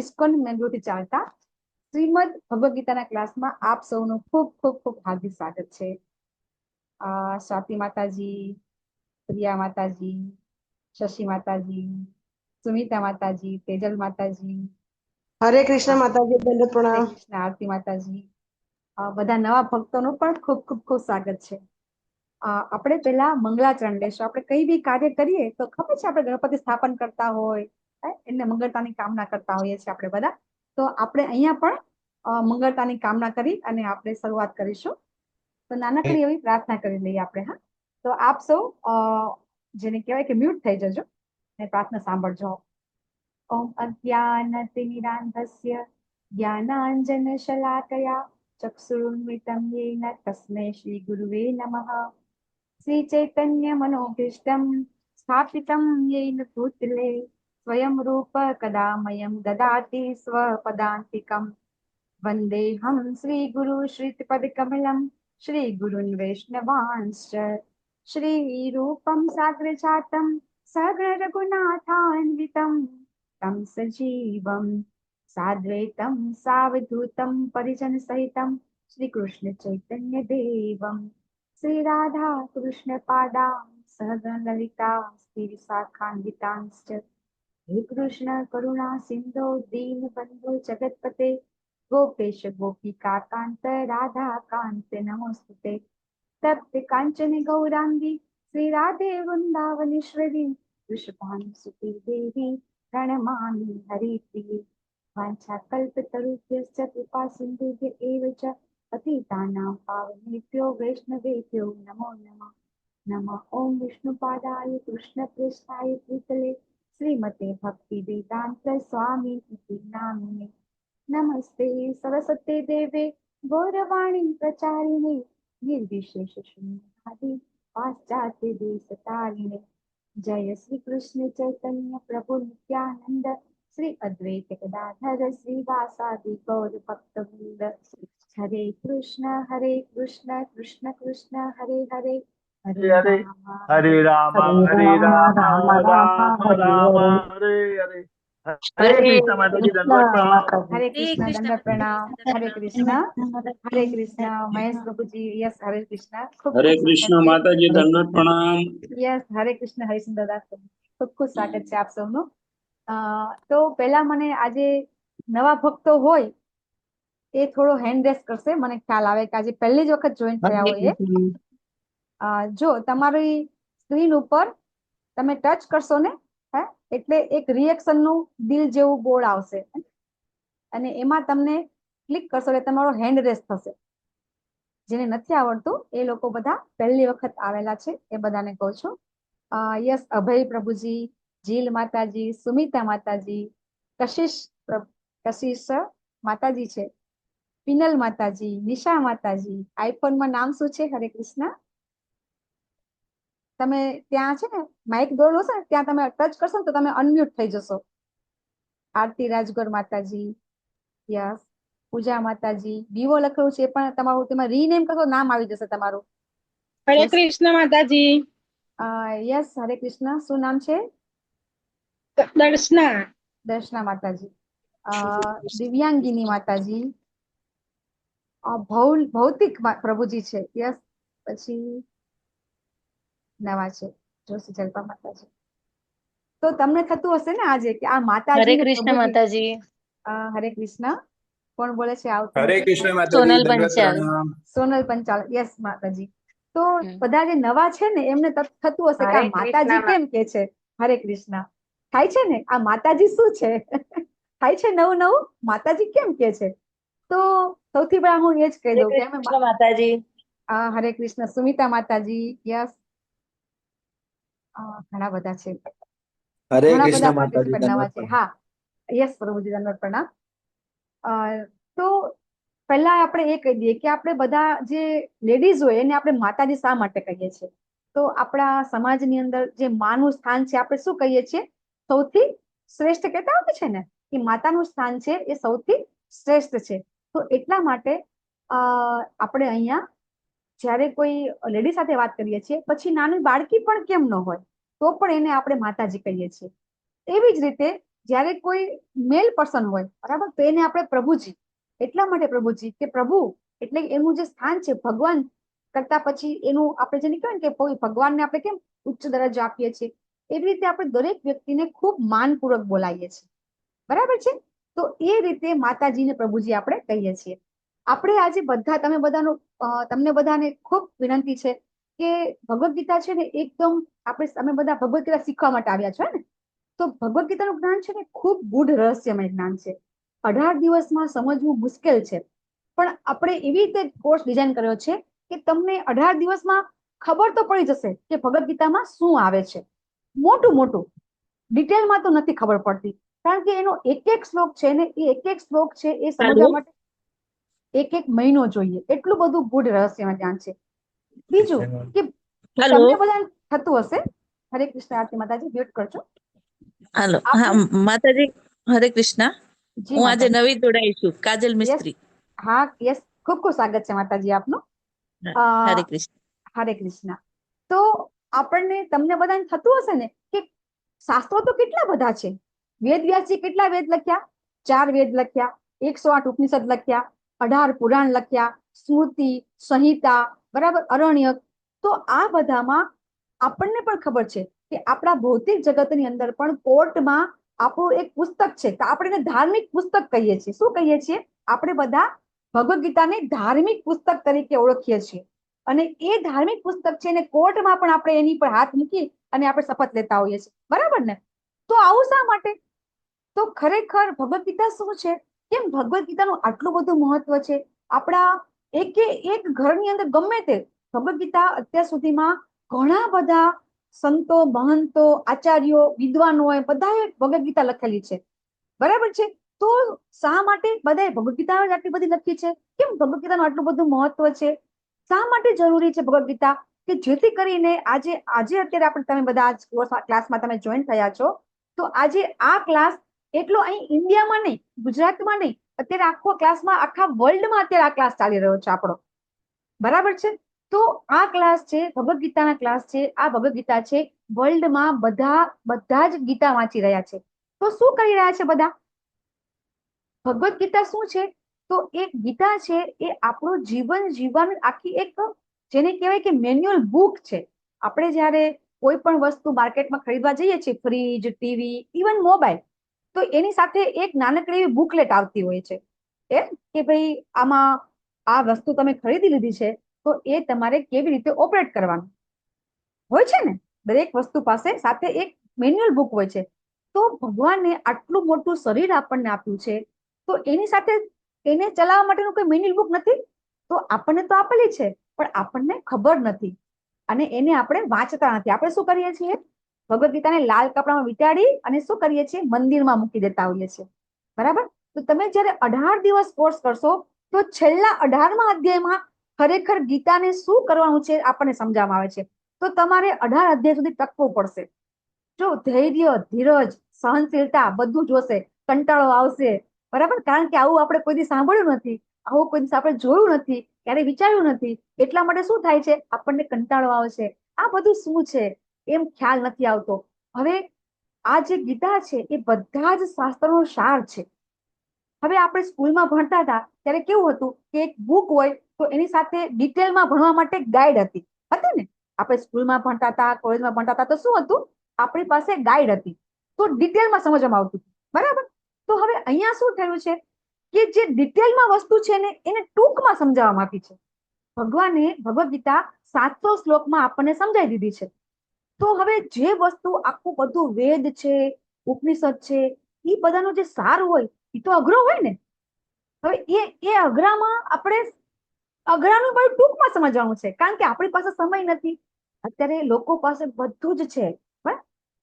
ISKCON મેંગ્લોરથી ચાલતા શ્રીમદ ભગવદ ગીતાના ક્લાસમાં આપ સૌનું ખૂબ ખૂબ ખૂબ હાર્દિક સ્વાગત છે. સ્વાતિ માતાજી, પ્રિયા માતાજી, શશી માતાજી, સુમિતા માતાજી, તેજલ માતાજી, હરે કૃષ્ણ માતાજી, દંડ હરે પ્રણામ. કૃષ્ણ આરતી માતાજી, બધા નવા ભક્તોનું પણ ખૂબ ખૂબ ખૂબ સ્વાગત છે. આપણે પેલા મંગલાચરણ લેશું. આપણે કઈ બી કાર્ય કરીએ તો ખબર છે, આપણે ગણપતિ સ્થાપન કરતા હોય એને મંગળતાની કામના કરતા હોઈએ છીએ આપણે બધા. તો આપણે અહીંયા પણ મંગળતાની કામના કરી અને આપણે શરૂઆત કરીશું. તો નાનકડી એવી પ્રાર્થના કરી લઈએ આપણે. હા, તો આપ સૌ જેને કહેવાય કે મ્યુટ થઈ જજો અને પ્રાર્થના સાંભળજો. ઓમ અજ્ઞાનતિમિરાન્ધસ્ય જ્ઞાનાંજન શલાકયા ચક્ષુરુન્મિલિतं येन तस्मै श्री गुरुवे नमः. श्री चैतन्य मनोभीष्टं स्थापितं येन भूतले स्वयं रूप कदा मह्यं ददाति स्वपदान्तिकं. वन्देऽहं श्रीगुरु श्रीपदकमलं श्रीगुरुन् वैष्णवांश्च श्रीरूपं साग्रजातं सगणरघुनाथान्वितं तं सजीवं साद्वैतं सावधूतं परिजनसहितं श्रीकृष्ण चैतन्य देवं श्री राधा कृष्ण पादां सहगण ललिता श्री विशाखान्वितांश्च हे कृष्ण करुणा सिंधो दीनबन्धो जगत्पते गोपेश गोपिका कांत राधा कांत नमोस्तुते. तप्त कांचन गौरांगी श्री राधे वृंदावनेश्वरी वृषभानुसुते देवी प्रणमामि हरिप्रिये. वाञ्छाकल्पतरुभ्यश्च कृपा सिन्धुभ्य एव च पतितानां पावनेभ्यो वैष्णवेभ्यो नमो नमः. नमः ओं विष्णुपादाय कृष्णप्रेष्ठाय भूतले श्रीमते भक्तिवेदान्त स्वामी इति नामिने. नमस्ते सरस्वती देवे गौरवाणी प्रचारिणे निर्विशेष शून्यवादी पाश्चात्य देशतारिणे. जय श्री कृष्ण चैतन्य प्रभु नित्यानंद श्री अद्वैत गदाधर श्रीवासादि गौर भक्तवृंद. हरे कृष्ण कृष्ण कृष्ण हरे हरे हरे राम हरे राम राम राम हरे हरे. हरे कृष्ण माताजी, दंडवत प्रणाम. हरे कृष्ण दंडवत प्रणाम. हरे कृष्ण महेश प्रभु जी. यस, हरे कृष्ण. हरे कृष्ण माताजी, दंडवत प्रणाम. यस, हरे कृष्ण હરિચંદ્ર દાસ. ખૂબ ખૂબ સ્વાગત છે આપ સૌનું. તો પહેલા મને આજે નવા ભક્તો હોય એ થોડો હેન્ડ રેસ કરશે. મને ખ્યાલ આવે કે આજે પહેલી જ વખત જોઈન થયા હોય. જો તમારી સ્ક્રીન ઉપર તમે ટચ કરશો ને, એટલે એક રિએક્શન નું દિલ જેવું બોર્ડ આવશે અને એમાં તમને ક્લિક કરશો એટલે તમારો હેન્ડ રેસ થશે. જેને નથી આવડતું એ લોકો બધા પહેલી વખત આવેલા છે એ બધાને કહું છું. યસ, અભય પ્રભુજી, જીલ માતાજી, સુમિતા માતાજી, કશિશ માતાજી છે, પિનલ માતાજી, નિશા માતાજી. આઈફોનમાં નામ શું છે? હરે કૃષ્ણ. તમે ત્યાં છે ને માઇક દોડો છે ને ત્યાં તમે ટચ કરશો ને તો તમે અનમ્યુટ થઈ જશો. આરતી રાજગોર માતાજી, યસ. પૂજા માતાજી, વિવો લખેલું છે પણ તમારું તેમાં રીનેમ કરશો નામ આવી જશે તમારું. હરે કૃષ્ણ માતાજી. યસ, હરે કૃષ્ણ. શું નામ છે? દર્શના માતાજી. દિવ્યાંગીની માતાજી, ભૌતિક પ્રભુજી છે. યસ. પછી નવા છે જોશી જલ્પા માતાજી. તો તમને થતું હશે ને આજે કે આ માતાજી. હરે કૃષ્ણ માતાજી. હરે કૃષ્ણ. કોણ બોલે છે? આવતું. હરે કૃષ્ણ માતાજી, સોનલ પંચાલ. યસ માતાજી. તો બધા જે નવા છે ને એમને થતું હશે કે આ માતાજી કેમ કે છે હરે કૃષ્ણ. થાય છે ને આ માતાજી શું છે? થાય છે નવું નવું માતાજી કેમ કે છે? તો સૌથી પહેલા હું એ જ કહી દઉં કે માતાજી. હરે કૃષ્ણ. સુમિતા માતાજી, યસ. ઘણા બધા છે. હરે કૃષ્ણ માતાજી, નવા છે. હા, યસ પ્રભુજી, દંડવત પ્રણામ. તો પહેલા આપણે એ કહી દઈએ કે આપણે બધા જે લેડીઝ હોય એને આપણે માતાજી શા માટે કહીએ છીએ? તો આપણા સમાજની અંદર જે માનું સ્થાન છે આપણે શું કહીએ છીએ? સૌથી શ્રેષ્ઠ કહેતા હોય છે ને કે માતાનું સ્થાન છે એ સૌથી શ્રેષ્ઠ છે. તો એટલા માટે આપણે અહીંયા જ્યારે કોઈ લેડી સાથે વાત કરીએ છીએ પછી નાની બાળકી પણ કેમ ન હોય તો પણ એને આપણે માતાજી કહીએ છીએ. એવી જ રીતે જ્યારે કોઈ મેલ પર્સન હોય, બરાબર, તો એને આપણે પ્રભુજી, એટલા માટે પ્રભુજી કે પ્રભુ એટલે એનું જે સ્થાન છે ભગવાન કરતા પછી એનું આપણે જેને કહેવાય ને કે ભગવાનને આપણે કેમ ઉચ્ચ દરજ્જો આપીએ છીએ, એવી રીતે આપણે દરેક વ્યક્તિને ખૂબ માનપૂર્વક બોલાવીએ છીએ, બરાબર છે. તો એ રીતે માતાજીને પ્રભુજી આપણે કહીએ છીએ. આપણે આજે બધા તમને બધાને ખૂબ વિનંતી છે કે ભગવદ્ ગીતા છે ને એકદમ અમે બધા ભગવદ્ ગીતા શીખવા માટે આવ્યા છો ને, તો ભગવદ્ ગીતાનું જ્ઞાન છે ને ખૂબ ગૂઢ રહસ્યમય જ્ઞાન છે. 18 દિવસમાં સમજવું મુશ્કેલ છે, પણ આપણે એવી રીતે કોર્સ ડિઝાઇન કર્યો છે કે તમને 18 દિવસમાં ખબર તો પડી જશે કે ભગવદ્ ગીતામાં શું આવે છે. મોટું ડિટેલમાં તો નથી ખબર પડતી, કારણ કે એનો એક શ્લોક છે ને એ એક શ્લોક છે એ સમજવા માટે એક મહિનો જોઈએ, એટલું બધું ગૂઢ રહસ્યમય જ્ઞાન છે. બીજું કે હેલો તમને બધા થતું હશે, હરે કૃષ્ણ આરતી માતાજી, મ્યુટ કરજો. હેલો હા માતાજી, હરે કૃષ્ણ. જી હું આજે માતાજી. નવી જોડાઈ છું, કાજલ યસ, મિસ્ત્રી. હા યસ, ખૂબ ખૂબ સ્વાગત છે માતાજી આપનું. હરે કૃષ્ણ. હરે કૃષ્ણ. તો તમને બધાને થતું હશે ને કે શાસ્ત્રો તો કેટલા બધા છે. વેદ વ્યાસજી કેટલા વેદ લખ્યા? 4 વેદ લખ્યા, 108 ઉપનિષદ લખ્યા, 18 પુરાણ લખ્યા, સ્મૃતિ, સંહિતા, બરાબર, અરણ્યક. તો આ બધામાં આપણને પણ ખબર છે કે આપણા ભૌતિક જગતની અંદર પણ કોર્ટમાં આપણું એક પુસ્તક છે, તો આપણે એને ધાર્મિક પુસ્તક કહીએ છીએ. શું કહીએ છીએ? આપણે બધા ભગવદ્ ગીતાને ધાર્મિક પુસ્તક તરીકે ઓળખીએ છીએ. અને એ ધાર્મિક પુસ્તક છે ને કોર્ટમાં પણ આપણે એની પર હાથ મૂકી અને આપણે શપથ લેતા હોઈએ છીએ, બરાબર ને? તો આવું શા માટે? તો ખરેખર ભગવદ્ ગીતા શું છે? કેમ ભગવદ્ ગીતાનું આટલું બધું મહત્વ છે? આપણા એક ઘરની અંદર ગમે તે ભગવદ્ ગીતા અત્યાર સુધીમાં ઘણા બધા સંતો, મહંતો, આચાર્યો, વિદ્વાનોએ બધાએ ભગવદ્ ગીતા લખેલી છે, બરાબર છે. તો શા માટે બધાએ ભગવદ્ ગીતા આટલી બધી લખી છે? કેમ ભગવદ્ ગીતાનું આટલું બધું મહત્વ છે? શા માટે જરૂરી છે ભગવદ્ ગીતા? કે જેથી કરીને આજે અત્યારે તમે બધા ક્લાસમાં તમે જોઈન થયા છો, તો આજે આ ક્લાસ એટલો અહીં ઇન્ડિયામાં નહીં, ગુજરાતમાં નહીં, અત્યારે આખો ક્લાસમાં આખા વર્લ્ડમાં અત્યારે આ ક્લાસ ચાલી રહ્યો છે આપણો, બરાબર છે. તો આ ક્લાસ છે, ભગવદ્ ગીતાના ક્લાસ છે. આ ભગવદ્ ગીતા છે, વર્લ્ડમાં બધા જ ગીતા વાંચી રહ્યા છે. તો શું કરી રહ્યા છે બધા? ભગવદ્ ગીતા શું છે? તો એક ગીતા છે એ આપણું જીવન જીવવાની આખી એક, જેને કહેવાય કે મેન્યુઅલ બુક છે. આપણે જ્યારે કોઈ પણ વસ્તુ માર્કેટમાં ખરીદવા જઈએ છીએ, ફ્રીજ, ટીવી, ઇવન મોબાઈલ, તો એની સાથે એક નાનકડી એવી બુકલેટ આવતી હોય છે, એમ કે ભાઈ આમાં આ વસ્તુ તમે ખરીદી લીધી છે તો એ તમારે કેવી રીતે ઓપરેટ કરવાનું હોય છે ને. દરેક વસ્તુ પાસે સાથે એક મેન્યુઅલ બુક હોય છે. તો ભગવાને આટલું મોટું શરીર આપણને આપ્યું છે, તો એની સાથે એને ચલાવવા માટેનું કોઈ મેન્યુઅલ બુક નથી. તો આપણને તો આપેલી છે, પણ આપણને ખબર નથી અને એને આપણે વાંચતા નથી. આપણે શું કરીએ છીએ? ભગવદ્ ગીતાને લાલ કપડામાં વીંટાળી અને શું કરીએ છીએ? મંદિરમાં મૂકી દેતા હોઈએ છીએ, બરાબર. તો તમે જયારે 18 દિવસ કોર્સ કરશો તો છેલ્લા 18મા અધ્યાયમાં ખરેખર ગીતાને શું કરવાનું છે આપણને સમજાવવામાં આવે છે. તો તમારે 18 અધ્યાય સુધી ટકવું પડશે. જો ધૈર્ય, ધીરજ, સહનશીલતા બધું જોશે. કંટાળો આવશે, બરાબર, કારણ કે આવું આપણે કોઈ દિવસ સાંભળ્યું નથી, આવું કોઈ દિવસ આપણે જોયું નથી, ક્યારે વિચાર્યું નથી. એટલા માટે શું થાય છે? આપણને કંટાળો આવશે. આ બધું શું છે એમ ખ્યાલ નથી આવતો. હવે આ જે ગીતા છે એ બધા જ શાસ્ત્રનો સાર છે. હવે આપણે સ્કૂલમાં ભણતા હતા ત્યારે કેવું હતું કે એક બુક હોય તો એની સાથે ડિટેલમાં ભણવા માટે ગાઈડ હતી ને? આપણે સ્કૂલમાં ભણતા હતા, કોલેજમાં ભણતા હતા, તો શું હતું? આપણી પાસે ગાઈડ હતી, તો ડિટેલમાં સમજવામાં આવતું, બરાબર. તો હવે અહીંયા શું થયું છે કે જે ડિટેલમાં વસ્તુ છે ને એને ટૂંકમાં સમજાવવામાં આવી છે. ભગવાને ભગવદ્ ગીતા 700 શ્લોકમાં આપણને સમજાવી દીધી છે. તો હવે જે વસ્તુ આખું બધું વેદ છે, ઉપનિષદ છે, એ બધાનો જે સાર હોય એ તો અઘરો હોય ને. હવે એ અઘરામાં આપણે અઘરાનું બહુ ટૂંકમાં સમજવાનું છે, કારણ કે આપણી પાસે સમય નથી. અત્યારે લોકો પાસે બધું જ છે,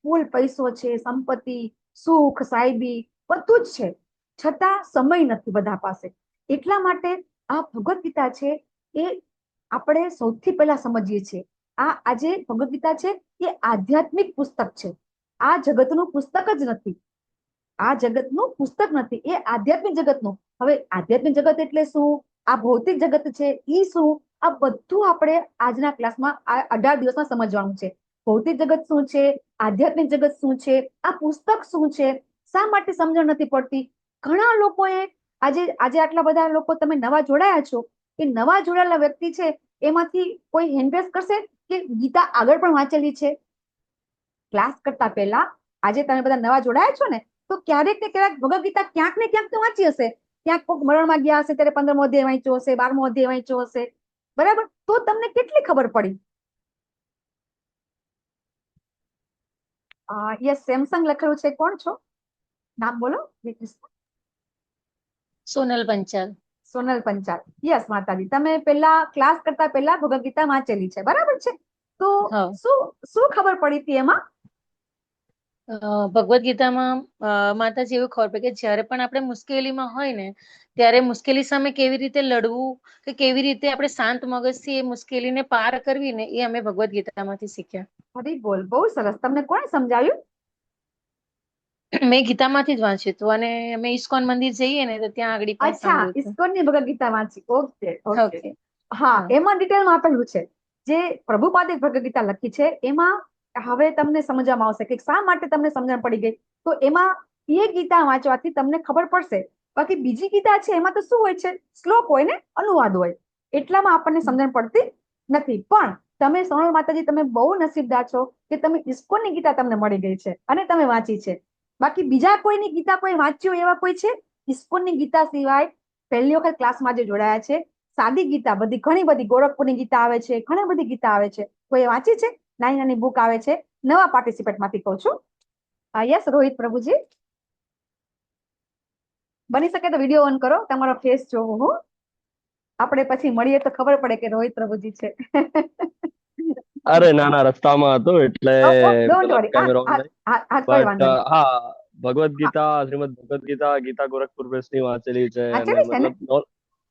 ફૂલ પૈસો છે, સંપત્તિ, સુખ, સાહેબી બધું જ છે, છતાં સમય નથી બધા પાસે. એટલા માટે આ ભગવદ્ ગીતા છે એ આપણે સૌથી પહેલા સમજીએ છીએ. આજે ભગવદ્ ગીતા છે એ આધ્યાત્મિક પુસ્તક છે. આ જગતનું પુસ્તક જ નથી. આ જગતનું પુસ્તક નથી, એ આધ્યાત્મિક જગતનું. હવે આધ્યાત્મિક જગત એટલે શું? આ ભૌતિક જગત છે ઈ શું? આ બધું આપણે આજના ક્લાસમાં આ 18 દિવસમાં સમજવાનું છે. ભૌતિક જગત શું છે? આધ્યાત્મિક જગત શું છે? આ પુસ્તક શું છે? શા માટે સમજણ નથી પડતી? ઘણા લોકોએ આજે આટલા બધા લોકો તમે નવા જોડાયા છો, એ નવા જોડાયેલા વ્યક્તિ છે એમાંથી કોઈ હેન્ડરેસ કરશે કે ગીતા આગળ પણ વાંચેલી છે? ક્લાસ કરતા પહેલા આજે તમે બધા નવા જોડાયા છો ને, તો ક્યારેક ને ક્યારેક ભગવદ ગીતા ક્યાંક ને ક્યાંક તો વાંચી હશે. ક્યાંક કોઈક મરણમાં ગયા હશે ત્યારે 15મો અધ્યાય વાંચ્યો હશે, 12મો અધ્યાય વાંચ્યો હશે, બરાબર? તો તમને કેટલી ખબર પડી? યસ, સેમસંગ લખેલું છે. કોણ છો? નામ બોલો. સોનલ પંચાલ. સોનલ પંચાલ. યસ માતાજી, તમે પેલા ક્લાસ કરતા પહેલા ભગવદ ગીતા વાંચેલી છે, બરાબર છે? તો હા. શું ખબર પડી હતી એમાં? ભગવદ ગીતામાં માતાજી એવું ખબર પડે કે જ્યારે પણ આપણે મુશ્કેલીમાં હોય ને, ત્યારે મુશ્કેલી સામે કેવી રીતે લડવું, કે કેવી રીતે આપણે શાંત મગજથી એ મુશ્કેલીને પાર કરવી ને, એ અમે ભગવદ ગીતામાંથી શીખ્યા. હરી બોલ, બહુ સરસ. તમને કોણે સમજાવ્યું? મેં ગીતામાંથી જ વાંચ્યું હતું, અને અમે ઇસ્કોન મંદિર જઈએ ને તો ત્યાં આગળ પણ અચ્છા, સાંભળ્યું હતું. ઇસ્કોનની ભગવદ ગીતા વાંચી. Okay okay. ઓકે. હા, હા. એમાં ડિટેલમાં આપેલું છે. જે પ્રભુપાદે ભગવદ ગીતા લખી છે એમાં હવે તમને સમજવામાં આવશે કે શા માટે તમને સમજણ પડી ગઈ. તો એમાં એ ગીતા વાંચવાથી તમને ખબર પડશે. બાકી બીજી ગીતા છે એમાં તો શું હોય છે? શ્લોક હોય ને, અનુવાદ હોય, એટલામાં આપણને સમજણ પડતી નથી. પણ તમે સોનલ માતાજી, તમે બહુ નસીબદાર છો કે તમે ઇસ્કોનની ગીતા તમને મળી ગઈ છે અને તમે વાંચી છે. બાકી બીજા કોઈની ગીતા કોઈ વાંચ્યું એવા કોઈ છે? ઇસ્કોનની ગીતા સિવાય પહેલી વખત ક્લાસમાં જે જોડાયા છે, સાદી ગીતા બધી ઘણી બધી, ગોરખપુરની ગીતા આવે છે, ઘણી બધી ગીતા આવે છે, કોઈ વાંચી છે? નાની નાની બુક આવે છે. નવા પાર્ટિસિપેન્ટ માંથી કહું છું. યસ રોહિત પ્રભુજી, બની શકે તો વિડીયો ઓન કરો, તમારો ફેસ જોવો હું. આપણે પછી મળીએ તો ખબર પડે કે રોહિત પ્રભુજી છે. અરે ના ના, રસ્તામાં હતો એટલે ડોન્ટ મતલબ વરી. કેમેરો ઓન નહીં. કોઈ બટ વાંધો નહીં. હા, ભગવદ ગીતા, શ્રીમદ ભગવદ ગીતા, ગીતા ગોરખપુર પ્રેસની વાંચેલી છે, અને વાંચેલી છે ને? મતલબ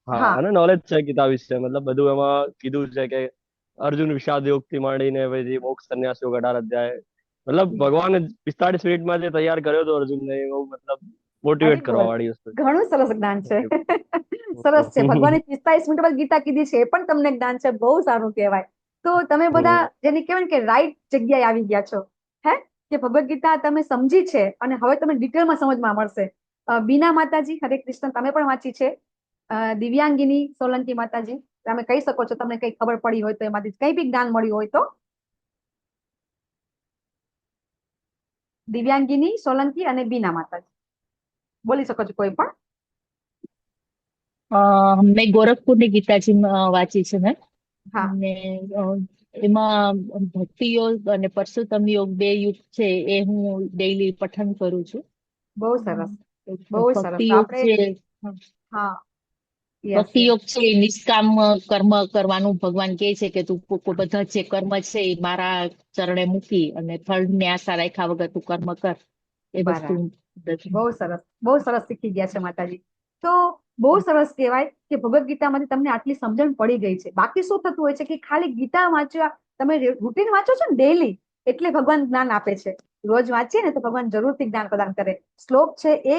હા, અને નોલેજ છે ગીતા વિશે. મતલબ બધું એમાં કીધું છે કે અર્જુન વિષાદ યોગથી માંડીને પછી મોક્ષ સંન્યાસ યોગ 18 અધ્યાય, મતલબ ભગવાને 45 મિનિટમાં જે તૈયાર કર્યો હતો અર્જુનને, એવું મતલબ મોટિવેટ કરવા વાળી વસ્તુ છે. ઘણું સરસ જ્ઞાન છે. સરસ છે. ભગવાને 45 મિનિટમાં ગીતા કીધી છે, એ પણ તમને જ્ઞાન છે. બહુ સારું કહેવાય. તો તમે બધા જેને કહેવાય કે રાઈટ જગ્યાએ આવી ગયા છો, હે? કે ભગવદ ગીતા તમે સમજી છે અને હવે તમે ડિટેલમાં સમજમાં મળશે. બીના માતાજી, હરે કૃષ્ણ, તમે પણ વાંચી છે. દિવ્યાંગીની સોલંકી માતાજી, તમે કહી શકો છો તમને કઈ ખબર પડી હોય તો, એમાંથી કઈ બી જ્ઞાન મળ્યું હોય તો. દિવ્યાંગીની સોલંકી અને બીના માતાજી બોલી શકો છો કોઈ પણ. મેં ગોરખપુરની ગીતાજી વાંચી છે મેં. હા. અને એમાં ભક્તિ યોગ અને પરસોત્તમ યોગ, બે યુગ છે, એ હું ડેઈલી પઠન કરું છું. બહુ સરસ, બહુ સરસ. ભક્તિ યોગ છે. હા, ભક્તિ યોગ છે એ નિષ્કામ કર્મ કરવાનું ભગવાન કહે છે કે તું બધા જે કર્મ છે એ મારા ચરણે મૂકી અને ફળની આશા રાખ્યા વગર તું કર્મ કર. એ વસ્તુ બહુ સરસ, બહુ સરસ શીખી ગયા છે માતાજી. તો બહુ સરસ કહેવાય કે ભગવદ ગીતામાંથી તમને આટલી સમજણ પડી ગઈ છે. બાકી શું થતું હોય છે કે ખાલી ગીતા વાંચવા, તમે રૂટીન વાંચો છો ને ડેઈલી, એટલે ભગવાન જ્ઞાન આપે છે. રોજ વાંચીએ ને તો ભગવાન જરૂરથી જ્ઞાન પ્રદાન કરે. શ્લોક છે એ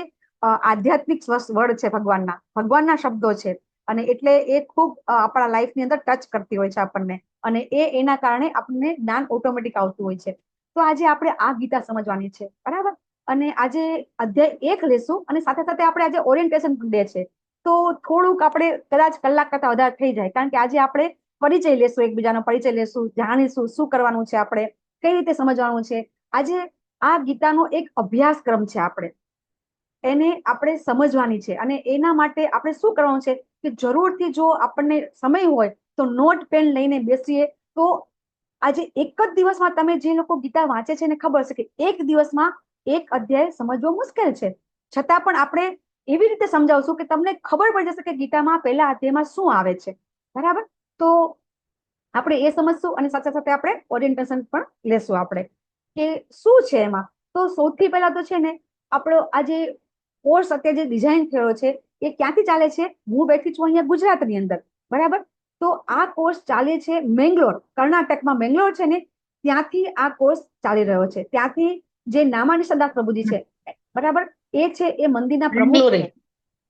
આધ્યાત્મિક વર્ડ છે, ભગવાનના શબ્દો છે, અને એટલે એ ખૂબ આપણા લાઈફની અંદર ટચ કરતી હોય છે આપણને, અને એના કારણે આપણને જ્ઞાન ઓટોમેટિક આવતું હોય છે. તો આજે આપણે આ ગીતા સમજવાની છે, બરાબર? અને આજે અધ્યાય 1 લેશું, અને સાથે સાથે આપણે આજે ઓરિએન્ટેશન ડે છે, તો થોડુંક આપણે કદાચ કલાક કરતા વધારે થઈ જાય, કારણ કે આજે આપણે પરિચય લેશું, એકબીજાનો પરિચય લેશું, જાણીશું શું કરવાનું છે, આપણે કઈ રીતે સમજવાનું છે. આજે આ ગીતાનો એક અભ્યાસક્રમ છે, એને આપણે સમજવાની છે, અને એના માટે આપણે શું કરવાનું છે કે જરૂરથી જો આપણને સમય હોય તો નોટ પેન લઈને બેસીએ. તો આજે એક જ દિવસમાં તમે જે લોકો ગીતા વાંચે છે એને ખબર છે કે એક દિવસમાં એક અધ્યાય સમજવો મુશ્કેલ છે, છતાં પણ આપણે એવી રીતે સમજાવશું કે તમને ખબર પડી જશે કે ગીતામાં પહેલા અધ્યાયમાં શું આવે છે, બરાબર? તો આપણે એ સમજશું, અને સાથે સાથે આપણે ઓરિએન્ટેશન પણ લેશું આપણે કે શું છે એમાં. તો સૌથી પહેલા તો છે ને, આપણો આજે કોર્સ અત્યારે જે ડિઝાઇન થયો છે એ ક્યાંથી ચાલે છે? હું બેઠી છું અહીંયા ગુજરાતની અંદર, બરાબર? તો આ કોર્સ ચાલે છે મેંગ્લોર, કર્ણાટકમાં મેંગ્લોર છે ને, ત્યાંથી આ કોર્સ ચાલી રહ્યો છે. ત્યાંથી જે નામાની સરદાર પ્રભુજી છે, બરાબર, એ છે એ મંદિરના પ્રમુખ છે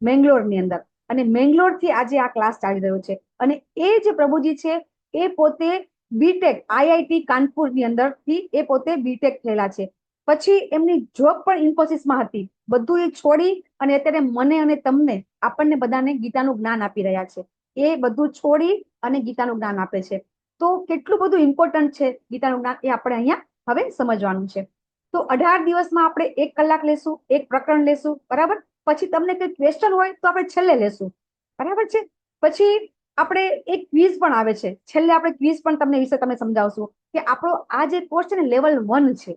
મેંગ્લોરની અંદર, અને મેંગ્લોર થી આજે આ ક્લાસ ચાલી રહ્યો છે. અને એ જે પ્રભુજી છે એ પોતે બીટેક IIT કાનપુરની અંદરથી એ પોતે બીટેક થયેલા છે. પછી એમની જોબ પણ ઇન્ફોસિસમાં હતી. બધું એ છોડી અને અત્યારે મને અને તમને આપણને બધાને ગીતાનું જ્ઞાન આપી રહ્યા છે. એ બધું છોડી અને ગીતાનું જ્ઞાન આપે છે. તો કેટલું બધું ઇમ્પોર્ટન્ટ છે ગીતાનું જ્ઞાન, એ આપણે અહીંયા હવે સમજવાનું છે. તો 18 દિવસમાં આપણે 1 કલાક લેશું, એક પ્રકરણ લેશું, બરાબર. પછી તમને કોઈ ક્વેશ્ચન હોય તો આપણે છેલ્લે લેશું, બરાબર છે. પછી આપણે એક ક્વિઝ પણ આવે છે છેલ્લે. આપણે ક્વિઝ પણ તમને વિશે તમે સમજાવશું કે આપણો આ જે કોર્સ છે ને લેવલ 1 છે.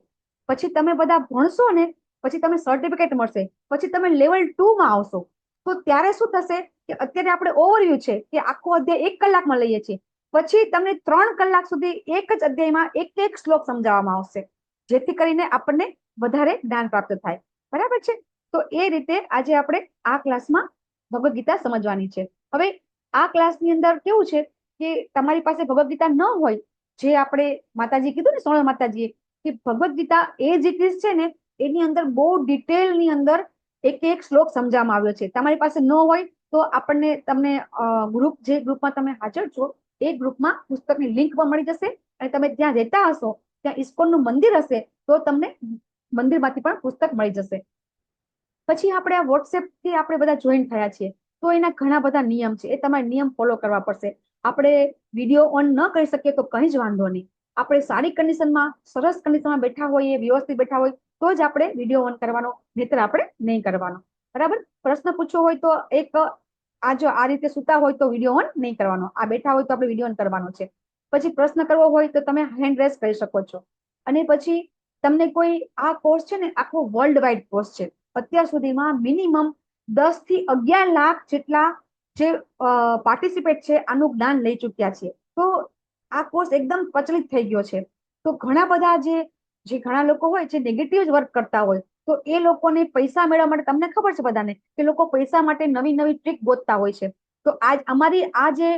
પછી તમે બધા ભણશો ને પછી તમને સર્ટિફિકેટ મળશે. પછી તમે લેવલ 2 માં આવશો તો ત્યારે શું થશે કે અત્યારે આપણે ઓવરવ્યુ છે કે આખો અધ્યાય 1 કલાકમાં લઈએ છીએ. પછી તમને 3 કલાક સુધી એક જ અધ્યાયમાં એક શ્લોક સમજાવવામાં આવશે, જેથી કરીને આપણને વધારે જ્ઞાન પ્રાપ્ત થાય, બરાબર છે. તો એ રીતે આજે આપણે આ ક્લાસમાં ભગવદ્ ગીતા સમજવાની છે. હવે આ ક્લાસની અંદર કેવું છે કે તમારી પાસે ભગવદ્ ગીતા ન હોય, જે આપણે માતાજી કીધું ને સોનલ માતાજીએ કે ભગવદ્ ગીતા એ જે છે ને એની અંદર બહુ ડિટેલની અંદર એક શ્લોક સમજાવવામાં આવ્યો છે. તમારી પાસે ન હોય તો આપણને તમને જે ગ્રુપમાં તમે હાજર છો એ ગ્રુપમાં પુસ્તકની લિંક પણ મળી જશે. અને તમે ત્યાં રહેતા હશો ત્યાં ઇસ્કોનનું મંદિર હશે તો તમને મંદિરમાંથી પણ પુસ્તક મળી જશે. પછી આપણે આ વોટ્સએપ થી આપણે બધા જોઈન થયા છીએ તો એના ઘણા બધા નિયમ છે, એ તમારે નિયમ ફોલો કરવા પડશે. આપણે વિડીયો ઓન ન કરી શકીએ તો કંઈ જ વાંધો નહીં. આપણે સારી કન્ડિશનમાં સરસ કન્ડિશનમાં બેઠા હોઈએ, વ્યવસ્થિત બેઠા હોય તો જ આપણે વિડીયો ઓન કરવાનો, નહીતર આપણે નહીં કરવાનો, બરાબર. પ્રશ્ન પૂછવો હોય તો જો આ રીતે સુતા હોય તો વિડીયો ઓન નહીં કરવાનો, આ બેઠા હોય તો આપણે વિડીયો ઓન કરવાનો છે. પછી પ્રશ્ન કરવો હોય તો તમે હેન્ડ રેઝ કરી શકો છો. અને પછી તમને કોઈ આ કોર્સ છે ને આખો વર્લ્ડ વાઇડ કોર્સ છે. અત્યાર સુધીમાં મિનિમમ 10 થી 11 લાખ જેટલા જે પાર્ટિસિપેટ છે આનું જ્ઞાન લઈ ચુક્યા છે. તો આ કોર્સ એકદમ પ્રચલિત થઈ ગયો છે. તો ઘણા બધા જે ઘણા લોકો હોય જે નેગેટિવ વર્ક કરતા હોય તો એ લોકોને પૈસા મેળવવા માટે, તમને ખબર છે બધાને કે લોકો પૈસા માટે નવી નવી ટ્રીક ગોતતા હોય છે. તો અમારી આ જે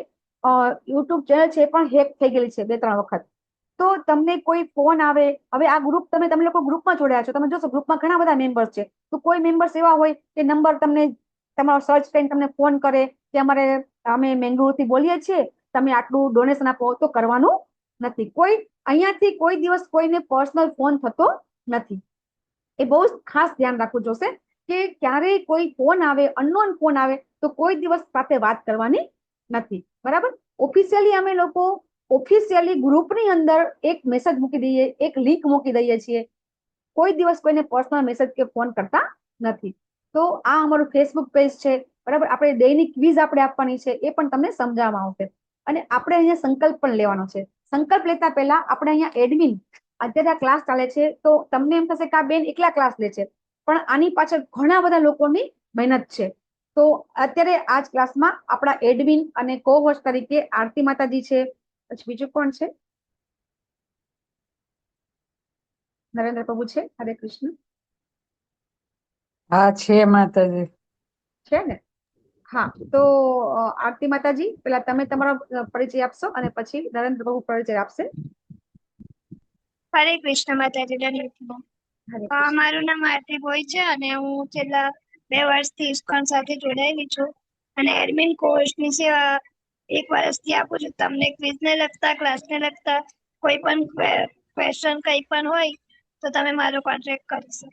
યુટ્યુબ ચેનલ છે એ પણ હેક થઈ ગયેલી છે 2-3 વખત. તો તમને કોઈ ફોન આવે, હવે આ ગ્રુપ તમે લોકો ગ્રુપમાં જોડાયા છો, તમે જોશો ગ્રુપમાં ઘણા બધા મેમ્બર્સ છે. તો કોઈ મેમ્બર્સ એવા હોય કે નંબર તમને તમારો સર્ચ કરીને તમને ફોન કરે કે અમે મેંગલુરુથી બોલીએ છીએ, તમે આટલું ડોનેશન આપો, તો કરવાનું નથી. અહીંયાથી કોઈ દિવસ કોઈને પર્સનલ ફોન થતો નથી. એ બહુ ખાસ ધ્યાન રાખવું જોશે કે ક્યારેય કોઈ ફોન આવે, અનનોન ફોન આવે તો કોઈ દિવસ સાથે વાત કરવાની નથી, બરાબર. ઓફિશિયલી અમે લોકો ઓફિશિયલી ગ્રુપની અંદર એક મેસેજ મૂકી દઈએ, એક લિંક મૂકી દઈએ છીએ. કોઈ દિવસ કોઈને પર્સનલ મેસેજ કે ફોન કરતા નથી. તો આ અમારું ફેસબુક પેજ છે, બરાબર. આપણે દૈનિક ક્વિઝ આપણે આપવાની છે, એ પણ તમને સમજાવવામાં આવશે. અને આપણે અહીંયા સંકલ્પ પણ લેવાનો છે. સંકલ્પ લેતા પહેલા આપણે અહીંયા એડમિન, અત્યારે આ ક્લાસ ચાલે છે તો તમને એમ થશે કે આ બેન એકલા ક્લાસ લે છે, પણ આની પાછળ ઘણા બધા લોકોની મહેનત છે. તો અત્યારે આ જ ક્લાસમાં આપણા એડમિન અને કો હોસ્ટ તરીકે આરતી માતાજી છે. પછી બીજું કોણ છે? નરેન્દ્ર પ્રભુ છે. હરે કૃષ્ણ. હા છે માતાજી. છે ને? હા. તો આરતી માતાજી, પેલા તમે તમારો પરિચય આપશો અને પછી નરેન્દ્ર પ્રભુ પરિચય આપશે. હરે કૃષ્ણ માતાજી. હરે કૃષ્ણ. મારું નામ આરતી ભોઈ છે અને હું છેલ્લા 2 વર્ષથી ઇસ્કોન સાથે જોડાયેલી છું અને એડમિન કોર્સની સેવા 1 વર્ષથી આપું છું. તમને ક્વિઝને લગતા, ક્લાસને લગતા કોઈ પણ ક્વેશ્ચન કંઈ પણ હોય તો તમે મારો કોન્ટેક્ટ કરી શકો.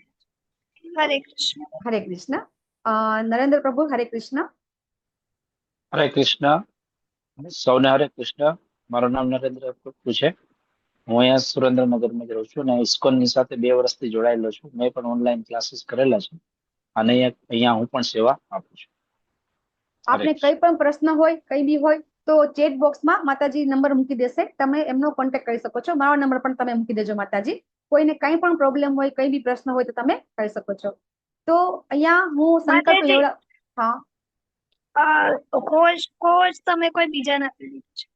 હરે કૃષ્ણ. હરે કૃષ્ણ. નરેન્દ્ર પ્રભુ, હરે કૃષ્ણ. હરે કૃષ્ણ. સૌને હરે કૃષ્ણ. મારું નામ નરેન્દ્ર પ્રભુ છે. હું અહીંયા સુરેન્દ્રનગરમાં જ રહું છું અને ઇસ્કોનની સાથે 2 વર્ષથી જોડાયેલો છું. મેં પણ ઓનલાઈન ક્લાસીસ કરેલા છે અને અહીંયા હું પણ સેવા આપું છું. આપને કઈ પણ પ્રશ્ન હોય, કઈ બી હોય તો ચેટ બોક્સમાં માતાજી નંબર મૂકી દેશે, તમે એમનો કોન્ટેક્ટ કરી શકો છો. મારો નંબર પણ તમે મૂકી દેજો માતાજી. કોઈને કઈ પણ પ્રોબ્લેમ હોય, કઈ બી પ્રશ્ન હોય તો તમે કરી શકો છો. તો અહીંયા હું સંકલ્પ લેવડા. હા, કોર્સ તમે કોઈ બીજાને આપી દીધું છે?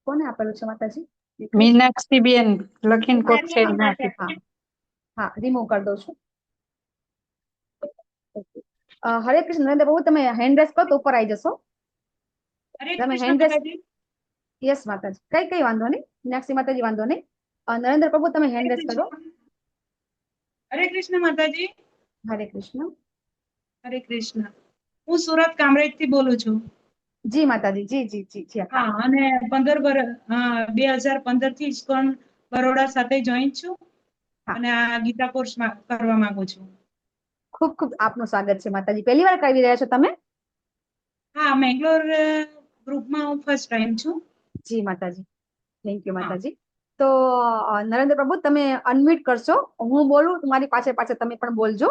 કોને આપેલું છે માતાજી? મીનાક્ષી બેન લખીને કોક છે. હા, રિમૂવ કરી દઉં છું. હરે કૃષ્ણ. નરેન્દ્ર પ્રભુ, તમે હેન્ડ રેસ કરો તો ઉપર આવી જશો. તમે હેન્ડ રેસ. યસ માતાજી. કઈ વાંધો નહીં. મીનાક્ષી માતાજી વાંધો નહીં. નરેન્દ્ર પ્રભુ, તમે હેન્ડ રેસ કરો. હરે કૃષ્ણ માતાજી. હરે કૃષ્ણ. હરે કૃષ્ણ. હું સુરત કામરેજ થી બોલું છું. જી માતાજી, જી જી જી જી. હા, અને 2015 થી ઇસ્કોન બરોડા સાથે જોઈન્ટ છું હા. અને આ ગીતા કોર્સ કરવા માંગુ છું. ખૂબ ખૂબ આપનું સ્વાગત છે માતાજી. પહેલી વાર કરી રહ્યા છો તમે? હા, મેંગ્લોર ગ્રુપમાં હું ફર્સ્ટ ટાઈમ છું. જી માતાજી, થેન્ક યુ હા. માતાજી. તો નરેન્દ્ર પ્રભુ તમે અનમ્યુટ કરશો, હું બોલું તમારી પાછળ પાછળ તમે પણ બોલજો.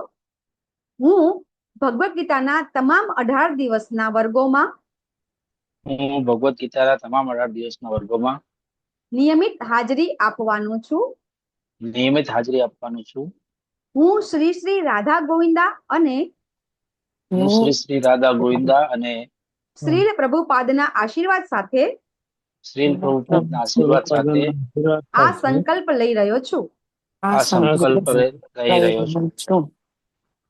હું ભગવદ્ ગીતાના તમામ 18 દિવસના વર્ગોમાં હું ભગવદ્ ગીતાના તમામ 18 દિવસના વર્ગોમાં નિયમિત હાજરી આપવાનું છું. નિયમિત હાજરી આપવાનું છું. હું શ્રી શ્રી રાધા ગોવિંદા અને હું શ્રી રાધા ગોવિંદા અને શ્રી પ્રભુપાદના આશીર્વાદ સાથે શ્રીલ પ્રભુપાદના આશીર્વાદ સાથે આ સંકલ્પ લઈ રહ્યો છું. આ સંકલ્પ લઈ રહ્યો છું.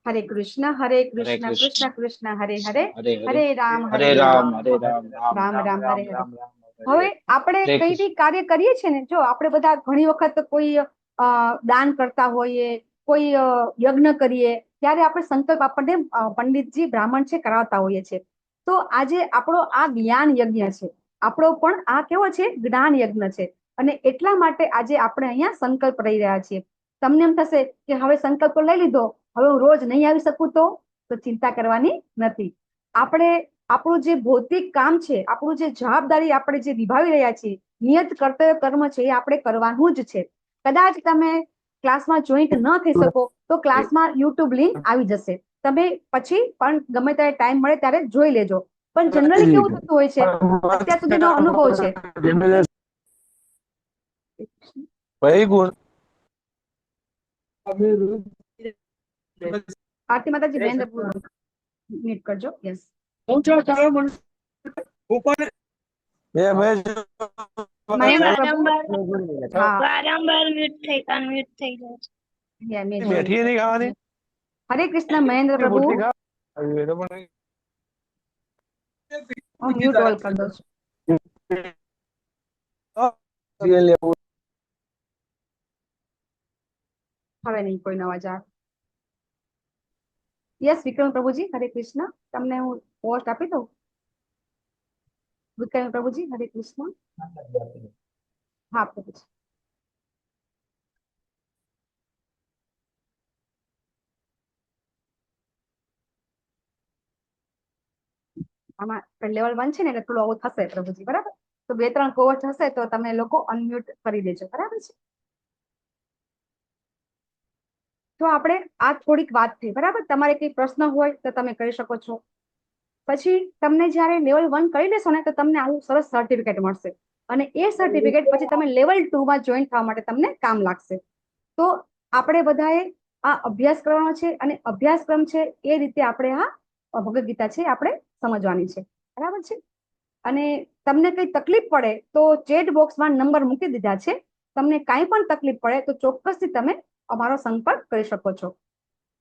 હરે કૃષ્ણ હરે કૃષ્ણ કૃષ્ણ કૃષ્ણ હરે હરે, હરે હરે હરે રામ હરે રામ હરે રામ રામ રામ રામ રામ રામ હરે હરે. રામ રામ હવે હરે આપણે હરે કઈ બી કાર્ય કરીએ છીએ ને, જો આપણે બધા ઘણી વખત કોઈ દાન કરતા હોઈએ, કોઈ યજ્ઞ કરીએ, ત્યારે આપણે સંકલ્પ આપણને પંડિતજી બ્રાહ્મણ છે કરાવતા હોઈએ છીએ. તો આજે આપણો આ જ્ઞાન યજ્ઞ છે, આપણો પણ આ કેવો છે, જ્ઞાન યજ્ઞ છે. અને એટલા માટે આજે આપણે અહીંયા સંકલ્પ રહી રહ્યા છીએ. તમને એમ થશે કે હવે સંકલ્પ લઈ લીધો, હવે હું રોજ નહીં આવી શકું, તો ચિંતા કરવાની નથી. આપણે આપણું જે ભૌતિક કામ છે, આપણું જે જવાબદારી આપણે જે નિભાવી રહ્યા છીએ, નિયત કર્તવ્ય કર્મ છે, એ આપણે કરવાનું જ છે. કદાચ તમે ક્લાસમાં જોઈન્ટ ન થઈ શકો તો ક્લાસમાં યુટ્યુબ લિંક આવી જશે, તમે પછી પણ ગમે ત્યારે ટાઈમ મળે ત્યારે જોઈ લેજો. પણ જનરલી કેવું થતું હોય છે, અત્યાર સુધીનો અનુભવ છે. very good. આરતી માતાજી બેન મ્યુટ કરજો. યસ, હા, વારંવાર અનમ્યુટ થઈ જાય છે. મેં જોયું. બેઠી નહીં ખાવાની હરે કૃષ્ણ મહેન્દ્ર પ્રભુ, રોટલી ખા એ તો પણ હું મ્યુટ ઓલ કરી દઉં છું. હવે નહીં કોઈ અવાજ આવે. યસ, વિક્રમ પ્રભુજી હરે કૃષ્ણ, તમને હું પોસ્ટ આપી દઉં. વિક્રમ પ્રભુજી હરે કૃષ્ણ. હા પ્રભુજી. આમાં લેવલ 1 છે ને, એટલે થોડું આવું થશે પ્રભુજી, બરાબર? તો 2-3 કોવચ હશે તો તમે લોકો અનમ્યુટ કરી દેજો, બરાબર છે? તો આપણે આ થોડીક વાત થઈ, બરાબર? તમારે કઈ પ્રશ્ન હોય તો તમે કરી શકો છો. પછી તમને જ્યારે લેવલ 1 કરી લેશો ને, તો તમને આવું સરસ સર્ટિફિકેટ મળશે, અને એ સર્ટિફિકેટ પછી તમે લેવલ 2 માં જોઈન થવા માટે તમને કામ લાગશે. તો આપણે બધાએ આ અભ્યાસ કરવાનો છે, અને અભ્યાસક્રમ છે એ રીતે આપણે આ ભગવદ ગીતા છે આપણે સમજવાની છે, બરાબર છે? અને તમને કઈ તકલીફ પડે તો ચેટ બોક્સમાં નંબર મૂકી દીધા છે. તમને કાંઈ પણ તકલીફ પડે તો ચોક્કસથી તમે અમારો સંપર્ક કરી શકો છો.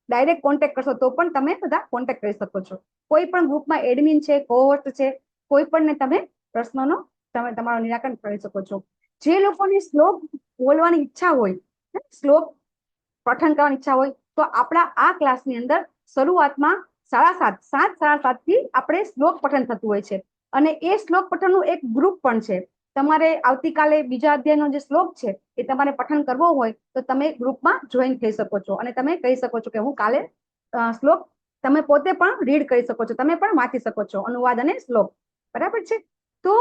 ડાયરેક્ટ કોન્ટેક્ટ કરશો તો પણ તમે બધા કોન્ટેક્ટ કરી શકો છો. કોઈ પણ ગ્રુપમાં એડમિન છે, કોહોસ્ટ છે, કોઈ પણને તમે પ્રશ્નોનો તમે તમારો નિરાકરણ કરી શકો છો. જે લોકોની શ્લોક બોલવાની ઈચ્છા હોય, શ્લોક પઠન કરવાની ઈચ્છા હોય, તો આપણા આ ક્લાસની અંદર શરૂઆતમાં 7:30 થી આપણે શ્લોક પઠન થતું હોય છે, અને એ શ્લોક પઠનનું એક ગ્રુપ પણ છે. તમારે આવતીકાલે બીજા અધ્યાયનો જે શ્લોક છે એ તમારે પઠન કરવો હોય તો તમે ગ્રુપમાં જોઈન થઈ શકો છો, અને તમે કહી શકો છો કે હું કાલે શ્લોક તમે પોતે પણ રીડ કરી શકો છો, તમે પણ વાંચી શકો છો, અનુવાદ અને શ્લોક, બરાબર છે? તો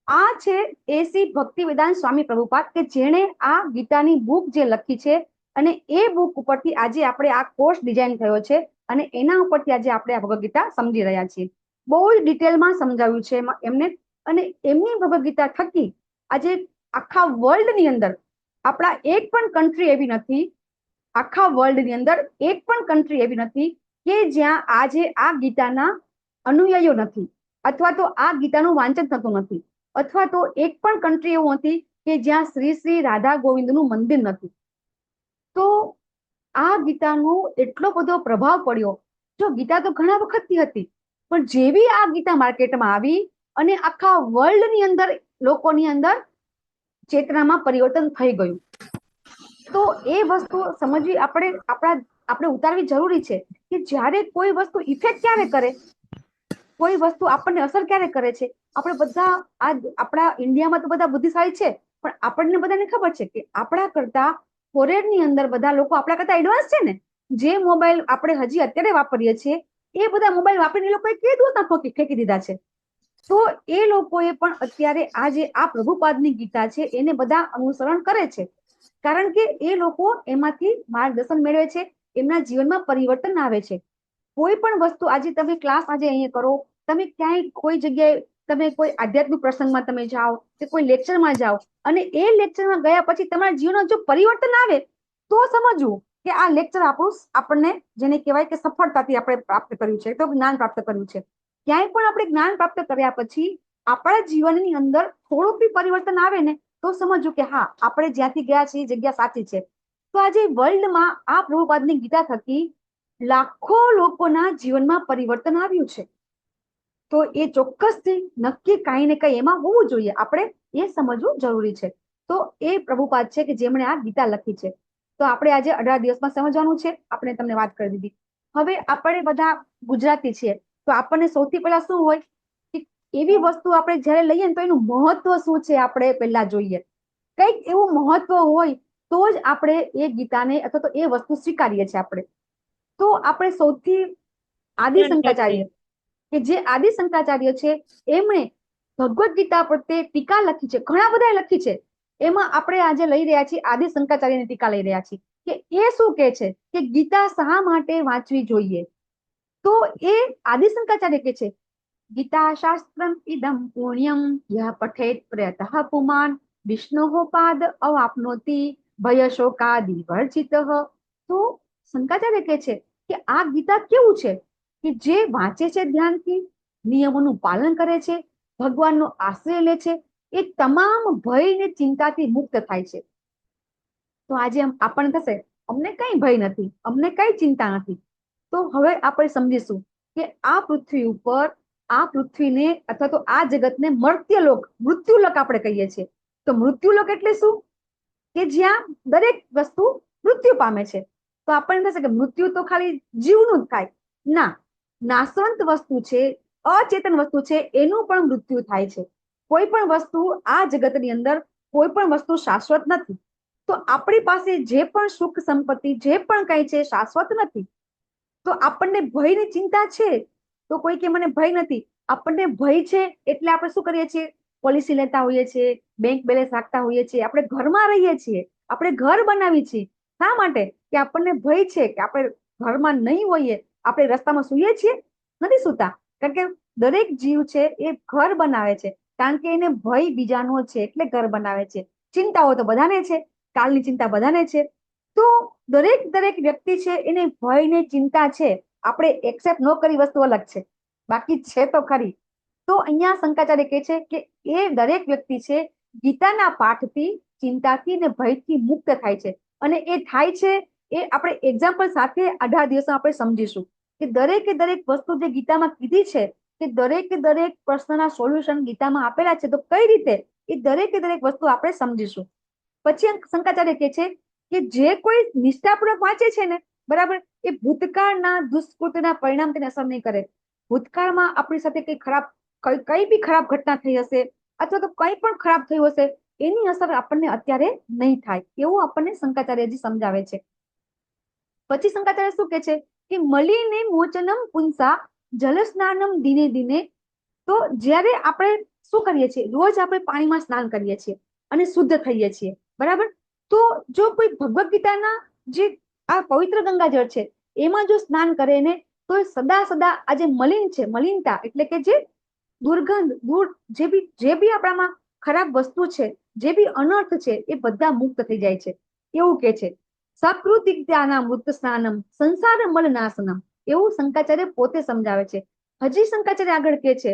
આ છે એસી ભક્તિ વેદાંત સ્વામી પ્રભુપાદ, કે જેણે આ ગીતાની બુક જે લખી છે, અને એ બુક ઉપરથી આજે આપણે આ કોર્સ ડિઝાઇન થયો છે, અને એના ઉપરથી આજે આપણે આ ભગવદ ગીતા સમજી રહ્યા છીએ. બહુ જ ડિટેલમાં સમજાવ્યું છે એમને, અને એમની ભગવદ ગીતા થકી આજે આખા વર્લ્ડની અંદર આપણા એક પણ કન્ટ્રી એવી નથી, આખા વર્લ્ડની અંદર એક પણ કન્ટ્રી એવી નથી કે જ્યાં આજે આ ગીતાના અનુયાયીઓ નથી, અથવા તો આ ગીતાનું વાંચન થતું નથી, અથવા તો એક પણ કન્ટ્રી એવું નથી કે જ્યાં શ્રી શ્રી રાધા ગોવિંદનું મંદિર નથી. તો આ ગીતાનો એટલો બધો પ્રભાવ પડ્યો. જો ગીતા તો ઘણા વખતથી હતી, પણ જેવી આ ગીતા માર્કેટમાં આવી અને આખા વર્લ્ડની અંદર લોકોની અંદર ચેતનામાં પરિવર્તન થઈ ગયું, તો એ વસ્તુ સમજવી આપણે ઉતારવી જરૂરી છે કે જ્યારે કોઈ વસ્તુ ઇફેક્ટ ક્યારે કરે, કોઈ વસ્તુ આપણને અસર ક્યારે કરે છે? આપણે બધા આ આપણા ઇન્ડિયામાં તો બધા બુદ્ધિશાળી છે, પણ આપણને બધાને ખબર છે કે આપણા કરતા ફોરેનની અંદર બધા લોકો આપણા કરતા એડવાન્સ છે ને. જે મોબાઈલ આપણે હજી અત્યારે વાપરીએ છીએ એ બધા મોબાઈલ વાપરીને એ લોકોએ કે દિવસના ફેંકી દીધા છે. તો એ લોકોએ પણ અત્યારે આ જે આ પ્રભુપાદની ગીતા છે એને બધા અનુસરણ કરે છે, કારણ કે એ લોકો એમાંથી માર્ગદર્શન મેળવે છે, એમના જીવનમાં પરિવર્તન આવે છે. કોઈ પણ વસ્તુ આજે તમે ક્લાસ આજે અહીંયા કરો, તમે ક્યાંય કોઈ જગ્યાએ તમે કોઈ આધ્યાત્મિક પ્રસંગમાં તમે જાઓ કે કોઈ લેક્ચરમાં જાઓ અને એ લેક્ચરમાં ગયા પછી તમારા જીવનમાં જો પરિવર્તન આવે તો સમજવું કે આ લેક્ચર આપણને જેને કહેવાય કે સફળતાથી આપણે પ્રાપ્ત કર્યું છે, તો જ્ઞાન પ્રાપ્ત કર્યું છે. ક્યાંય પણ આપણે જ્ઞાન પ્રાપ્ત કર્યા પછી આપણા જીવનની અંદર થોડુંક બી પરિવર્તન આવે ને તો સમજવું કે હા, આપણે જ્યાંથી ગયા છીએ એ જગ્યા સાચી છે. તો આજે વર્લ્ડમાં આ પ્રભુપાદની ગીતા થકી લાખો લોકોના જીવનમાં પરિવર્તન આવ્યું છે. તો એ ચોક્કસથી નક્કી કાંઈ ને કંઈ એમાં હોવું જોઈએ, આપણે એ સમજવું જરૂરી છે. તો એ પ્રભુપાદ છે કે જેમણે આ ગીતા લખી છે. તો આપણે આજે 18 દિવસમાં સમજવાનું છે. આપણે તમને વાત કરી દીધી. હવે આપણે બધા ગુજરાતી છીએ તો આપણને સૌથી પહેલા શું હોય કે એવી વસ્તુ આપણે જ્યારે લઈએ ને તો એનું મહત્વ શું છે આપણે પહેલા જોઈએ. કંઈક એવું મહત્વ હોય તો જ આપણે એ ગીતાને અથવા તો એ વસ્તુ સ્વીકારીએ છીએ આપણે. તો આપણે સૌથી આદિ શંકરાચાર્ય કે જે આદિ શંકરાચાર્ય છે એમણે ભગવદ્ ગીતા પ્રત્યે ટીકા લખી છે, ઘણા બધા લખી છે. એમાં આપણે આજે લઈ રહ્યા છીએ આદિ શંકરાચાર્યની ટીકા લઈ રહ્યા છીએ કે એ શું કહે છે કે ગીતા શા માટે વાંચવી જોઈએ. તો એ આદિ શંકરાચાર્ય કહે છે ગીતા શાસ્ત્રમ ઇદમ પુણ્યમ યહ પઠેત પ્રયતઃ પુમાન વિષ્ણોઃ પાદ અવાપ્નોતિ ભયશોકાદિ વર્જિતઃ. તો શંકરાચાર્ય કહે છે કે આ ગીતા કેવું છે કે જે વાંચે છે ધ્યાનથી, નિયમોનું પાલન કરે છે, ભગવાનનો આશ્રય લે છે, એ તમામ ભય ને ચિંતાથી મુક્ત થાય છે. તો આજે આપણને થશે અમને કઈ ભય નથી, અમને કઈ ચિંતા નથી. તો હવે આપણે સમજીશું કે આ પૃથ્વી ઉપર આ પૃથ્વીને અથવા તો આ જગતને મર્ત્યલોક, મૃત્યુલોક આપણે કહીએ છીએ. તો મૃત્યુલોક એટલે શું કે જ્યાં દરેક વસ્તુ મૃત્યુ પામે છે. તો આપણને થશે કે મૃત્યુ તો ખાલી જીવનું જ થાય. ના, નાશવંત વસ્તુ છે, અચેતન વસ્તુ છે, એનું પણ મૃત્યુ થાય છે. કોઈ પણ વસ્તુ આ જગતની અંદર કોઈ પણ વસ્તુ શાશ્વત નથી. તો આપણી પાસે જે પણ સુખ સંપત્તિ જે પણ કઈ છે શાશ્વત નથી. તો આપણને ભયની ચિંતા છે તો કોઈ કે મને ભય નથી, આપણને ભય છે એટલે આપણે શું કરીએ છીએ, પોલિસી લેતા હોઈએ છીએ, બેંક બેલેન્સ રાખતા હોઈએ છીએ, આપણે ઘરમાં રહીએ છીએ, આપણે ઘર બનાવીએ છીએ. શા માટે? કે આપણને ભય છે કે આપણે ઘરમાં નહીં હોઈએ, આપણે રસ્તામાં સૂઈએ છીએ, નથી સૂતા. કારણ કે દરેક જીવ છે એ ઘર બનાવે છે, કારણ કે એને ભય બીજાનો છે એટલે ઘર બનાવે છે. ચિંતાઓ તો બધાને છે, કાલની ચિંતા બધાને છે. તો દરેક વ્યક્તિ છે એને ભય ને ચિંતા છે. આપણે એક્સેપ્ટ ન કરી વસ્તુ અલગ છે, બાકી છે તો ખરી. તો અહીંયા શંકરાચાર્ય કહે છે કે એ દરેક વ્યક્તિ છે ગીતાના પાઠથી, ચિંતાથી ને ભયથી મુક્ત થાય છે. અને એ થાય છે એ આપણે એક્ઝામ્પલ સાથે 18 દિવસમાં આપણે સમજીશું કે દરેકે દરેક વસ્તુ જે ગીતામાં કીધી છે કે દરેક પ્રશ્નના સોલ્યુશન ગીતામાં આપેલા છે. તો કઈ રીતે એ દરેકે દરેક વસ્તુ આપણે સમજીશું. પછી શંકરાચાર્ય કહે છે કે જે કોઈ નિષ્ઠાપૂર્વક વાંચે છે ને, બરાબર, એ ભૂતકાળના દુષ્કૃત્યના પરિણામ તેને અસર નહીં કરે. ભૂતકાળમાં આપણી સાથે કઈ બી ખરાબ ઘટના થઈ હશે અથવા તો કઈ પણ ખરાબ થયું હશે એની અસર આપણને અત્યારે નહીં થાય, એવું આપણને શંકરાચાર્યજી સમજાવે છે. પછી શંકરાચાર્ય શું કહે છે કે મલિને મોચનમ પુંસા જલ સ્નાનમ દિને દિને. તો જ્યારે આપણે શું કરીએ છીએ, રોજ આપણે પાણીમાં સ્નાન કરીએ છીએ અને શુદ્ધ થઈએ છીએ, બરાબર. તો જો કોઈ ભગવદ્ ગીતાના જે આ પવિત્ર ગંગાજળ છે એમાં જો સ્નાન કરે ને તો સદા આ જે મલિન છે, મલિનતા એટલે કે જે દુર્ગંધ, જે બી આપણામાં ખરાબ વસ્તુ છે, જે બી અનર્થ છે એ બધા મુક્ત થઈ જાય છે, એવું કે છે. સકૃતિજ્ઞાના મૃત સ્નાનમ સંસાર મલ નાશનમ, એવું શંકરાચાર્ય પોતે સમજાવે છે. હજી શંકરાચાર્ય આગળ કે છે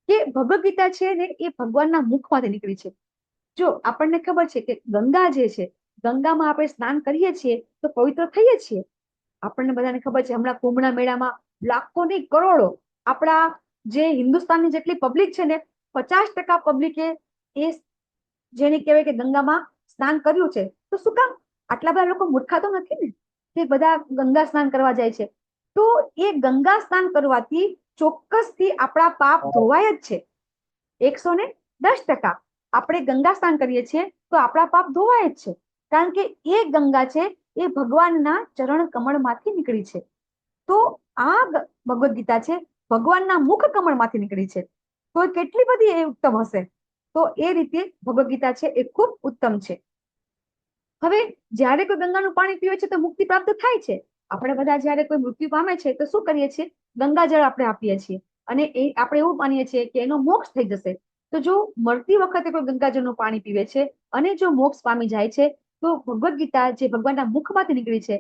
કે ભગવદ્ ગીતા છે ને એ ભગવાનના મુખમાંથી નીકળી છે. જો આપણને ખબર છે કે ગંગા જે છે, ગંગામાં આપણે સ્નાન કરીએ છીએ તો પવિત્ર થઈએ છીએ. આપણને બધાને ખબર છે હમણાં કુંભના મેળામાં લાખો ની કરોડો આપણા જે હિન્દુસ્તાનની જેટલી પબ્લિક છે ને 50% પબ્લિકે એ જેને કહેવાય કે ગંગામાં સ્નાન કર્યું છે. તો શું કામ? આટલા બધા લોકો મૂર્ખા તો નથી ને કે બધા ગંગા સ્નાન કરવા જાય છે. તો એ ગંગા સ્નાન કરવાથી ચોક્કસથી આપણા પાપ ધોવાય જ છે. 110% આપણે ગંગા સ્નાન કરીએ છીએ તો આપણા પાપ ધોવાય જ છે, કારણ કે એ ગંગા છે એ ભગવાનના ચરણ કમળમાંથી નીકળી છે. તો આ ભગવદ્ ગીતા છે ભગવાનના મુખ કમળમાંથી નીકળી છે, તો કેટલી બધી એ ઉત્તમ હશે. તો એ રીતે ભગવદ્ ગીતા છે એ ખૂબ ઉત્તમ છે. હવે જ્યારે કોઈ ગંગાનું પાણી પીવે છે તો મુક્તિ પ્રાપ્ત થાય છે. આપણે બધા જ્યારે કોઈ મૃત્યુ પામે છે તો શું કરીએ છીએ? ગંગાજળ આપણે આપીએ છીએ અને એ આપણે એવું માનીએ છીએ કે એનો મોક્ષ થઈ જશે. તો જો મરતી વખતે કોઈ ગંગાજળનું પાણી પીવે છે અને જો મોક્ષ પામી જાય છે તો ભગવદ્ ગીતા જે ભગવાનના મુખમાંથી નીકળી છે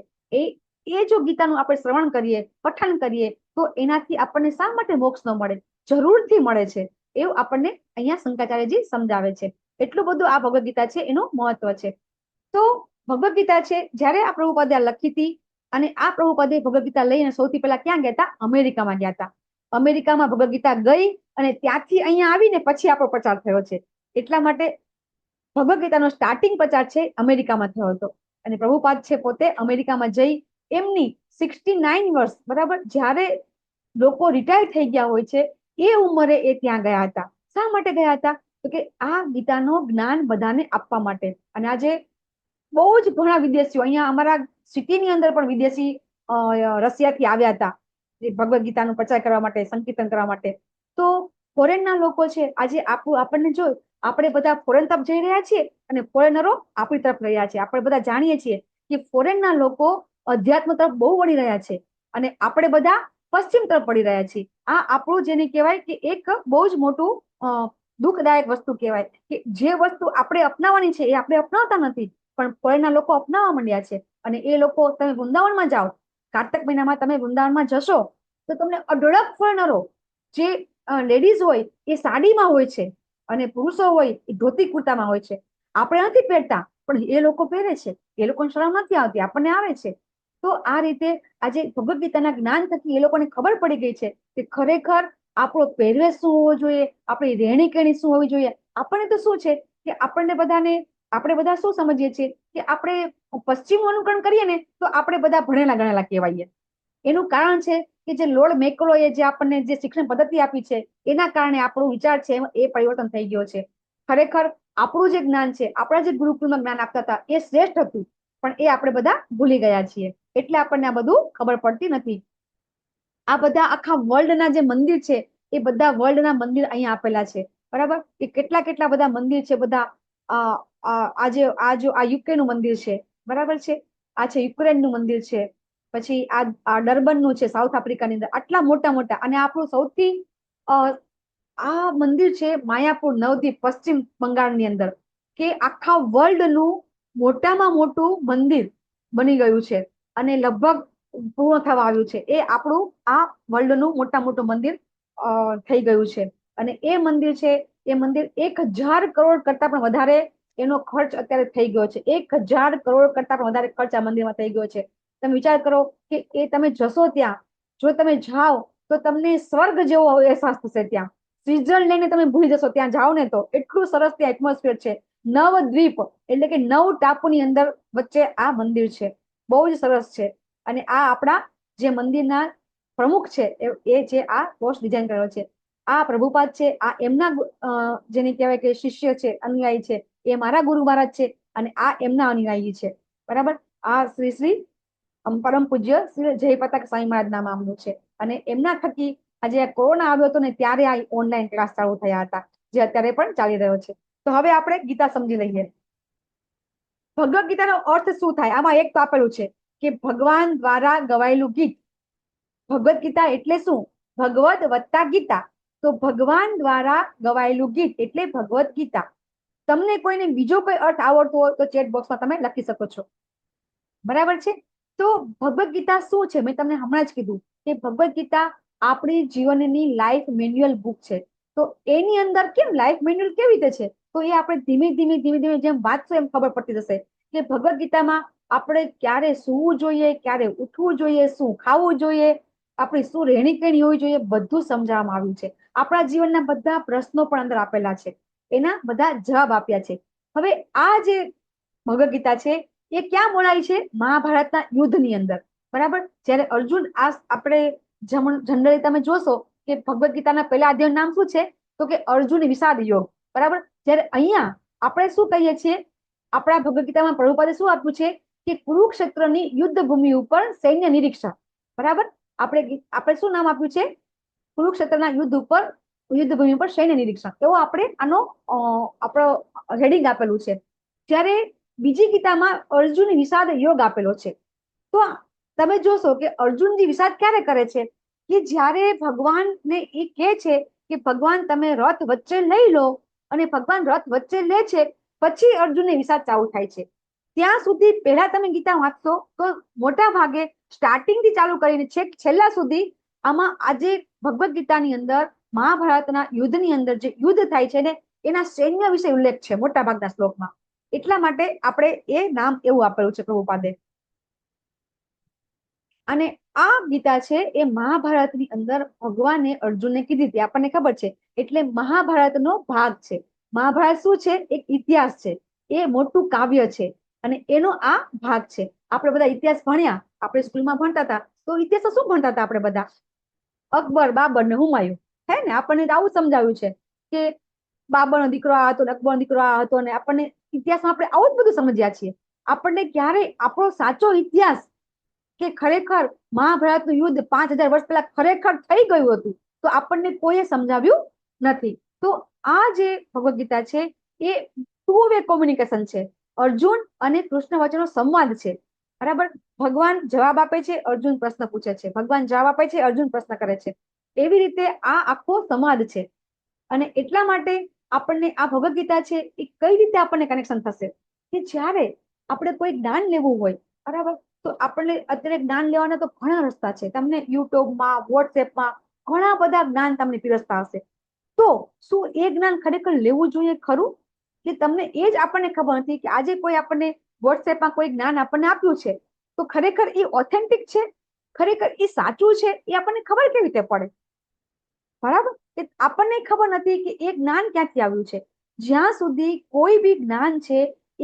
એ જો ગીતાનું આપણે શ્રવણ કરીએ, પઠન કરીએ તો એનાથી આપણને શા માટે મોક્ષ ન મળે? જરૂરથી મળે છે, એવું આપણને અહીંયા શંકરાચાર્યજી સમજાવે છે. એટલું બધું આ ભગવદ્ ગીતા છે એનું મહત્વ છે. તો ભગવદ્ ગીતા છે જ્યારે આ પ્રભુપાદે લખી હતી અને આ પ્રભુપાદે ભગવદ્ ગીતા લઈને સૌથી પહેલા ક્યાં ગયા હતા? અમેરિકામાં ગયા હતા. અમેરિકામાં ભગવદ્ ગીતા ગઈ અને ત્યાંથી અહીંયા આવીને પછી આપણો પ્રચાર થયો છે. એટલા માટે ભગવદ્ ગીતાનો સ્ટાર્ટિંગ પ્રચાર છે અમેરિકામાં થયો હતો અને પ્રભુપાદ છે પોતે અમેરિકામાં જઈ એમની 69 વર્ષ, બરાબર, જ્યારે લોકો રિટાયર થઈ ગયા હોય છે એ ઉંમરે એ ત્યાં ગયા હતા. શા માટે ગયા હતા? તો કે આ ગીતાનો જ્ઞાન બધાને આપવા માટે. અને આજે બહુ જ ઘણા વિદેશીઓ અહીંયા અમારા સિટીની અંદર પણ વિદેશી રશિયાથી આવ્યા હતા ભગવદ્ ગીતાનો પ્રચાર કરવા માટે, સંકીર્તન કરવા માટે. તો ફોરેનના લોકો છે આજે આપણને જોઈ આપણે બધા ફોરેન તરફ જઈ રહ્યા છીએ અને ફોરેનરો આપણી તરફ રહ્યા છે. આપણે બધા જાણીએ છીએ કે ફોરેનના લોકો અધ્યાત્મ તરફ બહુ વળી રહ્યા છે અને આપણે બધા પશ્ચિમ તરફ વળી રહ્યા છીએ. આ આપણું જેને કહેવાય કે એક બહુ જ મોટું દુઃખદાયક વસ્તુ કહેવાય કે જે વસ્તુ આપણે અપનાવવાની છે એ આપણે અપનાવતા નથી, પણ ફોરેનના લોકો અપનાવવા માંડ્યા છે. અને એ લોકો, તમે વૃંદાવનમાં જાઓ, કાર્તક મહિનામાં તમે વૃંદાવનમાં જશો તો તમને અઢળક ફોરેનરો, જે લેડીઝ હોય એ સાડીમાં હોય છે અને પુરુષો હોય એ ધોતી કુર્તામાં હોય છે. આપણે નથી પહેરતા પણ એ લોકો પહેરે છે, એ લોકોને શરમ નથી આવતી, આપણને આવે છે. તો આ રીતે આજે ભગવદ્ ગીતાના જ્ઞાન થકી એ લોકોને ખબર પડી ગઈ છે કે ખરેખર આપણો પહેરવેશ શું હોવો જોઈએ, આપણી રહેણી કહેણી શું હોવી જોઈએ. આપણને તો શું છે કે આપણે બધા શું સમજીએ છીએ કે આપણે પશ્ચિમ અનુકરણ કરીએ ને તો આપણે બધા ભણેલા ગણેલા કહેવાઈએ. એનું કારણ છે કે જે લોર્ડ મેકલોએ જે આપણને જે શિક્ષણ પદ્ધતિ આપી છે એના કારણે આપણો વિચાર છે એ પરિવર્તન થઈ ગયો છે. ખરેખર આપણું જે જ્ઞાન છે, આપણા જે ગુરુકુળમાં જ્ઞાન આપતા હતા એ શ્રેષ્ઠ હતું, પણ એ આપણે બધા ભૂલી ગયા છીએ. એટલે આપણને આ બધું ખબર પડતી નથી. આ બધા આખા વર્લ્ડના જે મંદિર છે એ બધા વર્લ્ડના મંદિર અહીંયા આપેલા છે, બરાબર. એ કેટલા કેટલા બધા મંદિર છે. બધા આ યુકે નું મંદિર છે, બરાબર છે. આ છે યુક્રેન નું મંદિર છે. પછી આ ડર્બન નું છે સાઉથ આફ્રિકાની અંદર. આટલા મોટા મોટા. અને આપણું સૌથી આ મંદિર છે માયાપુર નવદીપ પશ્ચિમ બંગાળની અંદર, કે આખા વર્લ્ડ નું મોટામાં મોટું મંદિર બની ગયું છે અને લગભગ પૂર્ણ થવા આવ્યું છે. એ આપણું આ વર્લ્ડ નું મોટા મોટું મંદિર થઈ ગયું છે. અને એ મંદિર છે, એ મંદિર 1000 કરોડ કરતા પણ વધારે એનો ખર્ચ અત્યારે થઈ ગયો છે. 1000 કરોડ કરતા પણ વધારે ખર્ચ આ મંદિરમાં થઈ ગયો છે. તમે વિચાર કરો કે એ તમે જશો ત્યાં, જો તમે જાઓ તો તમને સ્વર્ગ જેવો અહેસાસ થશે. ત્યાં સ્વિટ્ઝરલેન્ડને તમે ભૂલી જશો ત્યાં જાઓ ને તો. એટલું સરસ ત્યાં એટમોસ્ફિયર છે. 9 દ્વીપ એટલે કે 9 ટાપુની અંદર વચ્ચે આ મંદિર છે. બહુ જ સરસ છે. અને આ આપણા જે મંદિરના પ્રમુખ છે એ છે આ પોસ્ટ ડિઝાઇન કર્યો છે. આ પ્રભુપાદ છે, આ એમના જેને કહેવાય કે શિષ્ય છે, અનુયાયી છે. એ મારા ગુરુ મહારાજ છે અને આ એમના અનુયાયી છે, બરાબર. આ શ્રી પરમ પૂજ્ય શ્રી જયપતાક સ્વામી મહારાજ ના મામલું છે. અને એમના થકી આજે કોરોના આવ્યો હતો ને ત્યારે આ ઓનલાઈન ક્લાસ ચાલુ થયા હતા, જે અત્યારે પણ ચાલી રહ્યો છે. તો હવે આપણે ગીતા સમજી લઈએ. ભગવદ ગીતાનો અર્થ શું થાય? આમાં એક તો આપેલું છે કે ભગવાન દ્વારા ગવાયેલું ગીત. ભગવદ ગીતા એટલે શું? ભગવદ વત્તા ગીતા. તો ભગવાન દ્વારા ગવાયેલું ગીત એટલે ભગવદ ગીતા. તમને કોઈને બીજો કોઈ અર્થ આવડતો હોય તો ચેટ બોક્સમાં તમે લખી શકો છો, બરાબર છે. તો ભગવદ ગીતા શું છે? મેં તમને હમણાં જ કીધું કે ભગવદ ગીતા આપણી જીવનની લાઈફ મેન્યુઅલ બુક છે. તો એની અંદર કેમ લાઈફ મેન્યુઅલ કેવી રીતે છે? તો એ આપણે ધીમે ધીમે જેમ વાંચશું એમ ખબર પડતી જશે કે ભગવદ ગીતામાં આપણે ક્યારે સૂવું જોઈએ, ક્યારે ઉઠવું જોઈએ, શું ખાવું જોઈએ, આપણી શું રહેણી કહેણી હોવી જોઈએ, બધું સમજાવવામાં આવ્યું છે. આપણા જીવનના બધા પ્રશ્નો પણ અંદર આપેલા છે, એના બધા જવાબ આપ્યા છે. હવે આ જે ભગવદ ગીતા છે એ ક્યાં બોલાય છે? મહાભારતના યુદ્ધની અંદર, બરાબર. જયારે અર્જુન આપણે જનરલી તમે જોશો કે ભગવદ ગીતાના પહેલા અધ્યાયનું નામ શું છે? તો કે અર્જુન વિષાદ યોગ. બરાબર. જ્યારે અહીંયા આપણે શું કહીએ છીએ? આપણા ભગવદ ગીતામાં પ્રભુપાદે શું આપ્યું છે કે કુરુક્ષેત્રની યુદ્ધ ભૂમિ ઉપર સૈન્ય નિરીક્ષણ. બરાબર. આપણે શું નામ આપ્યું છે? કુરુક્ષેત્રના યુદ્ધ ભૂમિ ઉપર સૈન્ય નિરીક્ષણ. એવો આપણે આનો આપણો હેડિંગ આપેલું છે. જ્યારે બીજી ગીતામાં અર્જુન વિષાદ યોગ આપેલો છે. તો તમે જોશો કે અર્જુનજી વિષાદ ક્યારે કરે છે? કે જ્યારે ભગવાનને એ કહે છે કે ભગવાન તમે રથ વચ્ચે લઈ લો, અને ભગવાન રથ વચ્ચે લે છે પછી અર્જુનને વિષાદ ચાલુ થાય છે. ત્યાં સુધી પહેલા તમે ગીતા વાંચશો તો મોટા ભાગે સ્ટાર્ટિંગ થી ચાલુ કરીને છેક છેલ્લા સુધી આમાં આજે ભગવદ ગીતાની અંદર મહાભારતના યુદ્ધની અંદર જે યુદ્ધ થાય છે ને એના સૈન્ય વિશે ઉલ્લેખ છે મોટા ભાગના શ્લોકમાં. એટલા માટે આપણે એ નામ એવું આપેલું છે પ્રભુપાદે. અને આ ગીતા છે એ મહાભારતની અંદર ભગવાને અર્જુનને કીધી હતી, આપણને ખબર છે. એટલે મહાભારતનો ભાગ છે. મહાભારત શું છે? એક ઇતિહાસ છે. એ મોટું કાવ્ય છે અને એનો આ ભાગ છે. આપણે બધા ઇતિહાસ ભણ્યા, આપણે સ્કૂલમાં ભણતા હતા. તો ઇતિહાસ શું ભણતા હતા આપણે બધા? અકબર, બાબર ને હુમાયું. હે ને? આપણને આવું સમજાવ્યું છે કે બાબરનો દીકરો આ હતો ને અકબરનો દીકરો આ હતો, ને આપણને ઇતિહાસમાં આપણે આવું જ બધું સમજ્યા છીએ. આપણને ક્યારેય આપણો સાચો ઇતિહાસ કે ખરેખર મહાભારતનું યુદ્ધ 5000 વર્ષ પહેલા ખરેખર થઈ ગયું હતું તો આપણને કોઈએ સમજાવ્યું નથી. તો આ જે ભગવદ ગીતા છે એ ટુ વે કોમ્યુનિકેશન છે. અર્જુન અને કૃષ્ણ વચ્ચેનો સંવાદ છે. બરાબર. ભગવાન જવાબ આપે છે, અર્જુન પ્રશ્ન પૂછે છે. ભગવાન જવાબ આપે છે, અર્જુન પ્રશ્ન કરે છે. એવી રીતે આ આખો સંવાદ છે. અને એટલા માટે આપણને આ ભગવદ ગીતા છે એ કઈ રીતે આપણને કનેક્શન થશે કે જ્યારે આપણે કોઈ જ્ઞાન લેવું હોય, બરાબર, તો આપણને અત્યારે જ્ઞાન લેવાના તો ઘણા રસ્તા છે. તમને યુટ્યુબમાં, વોટ્સએપમાં ઘણા બધા જ્ઞાન તમને પીરસતા હશે. તો શું એ જ્ઞાન ખરેખર લેવું જોઈએ ખરું? કે તમને એ જ આપણને ખબર નથી કે આજે કોઈ આપણને વોટ્સએપમાં કોઈ જ્ઞાન આપણને આપ્યું છે તો ખરેખર એ ઓથેન્ટિક છે, ખરેખર એ સાચું છે, એ આપણને ખબર કેવી રીતે પડે? બરાબર. આપણને ખબર નથી કે એ જ્ઞાન ક્યાંથી આવ્યું છે. જ્યાં સુધી કોઈ બી જ્ઞાન છે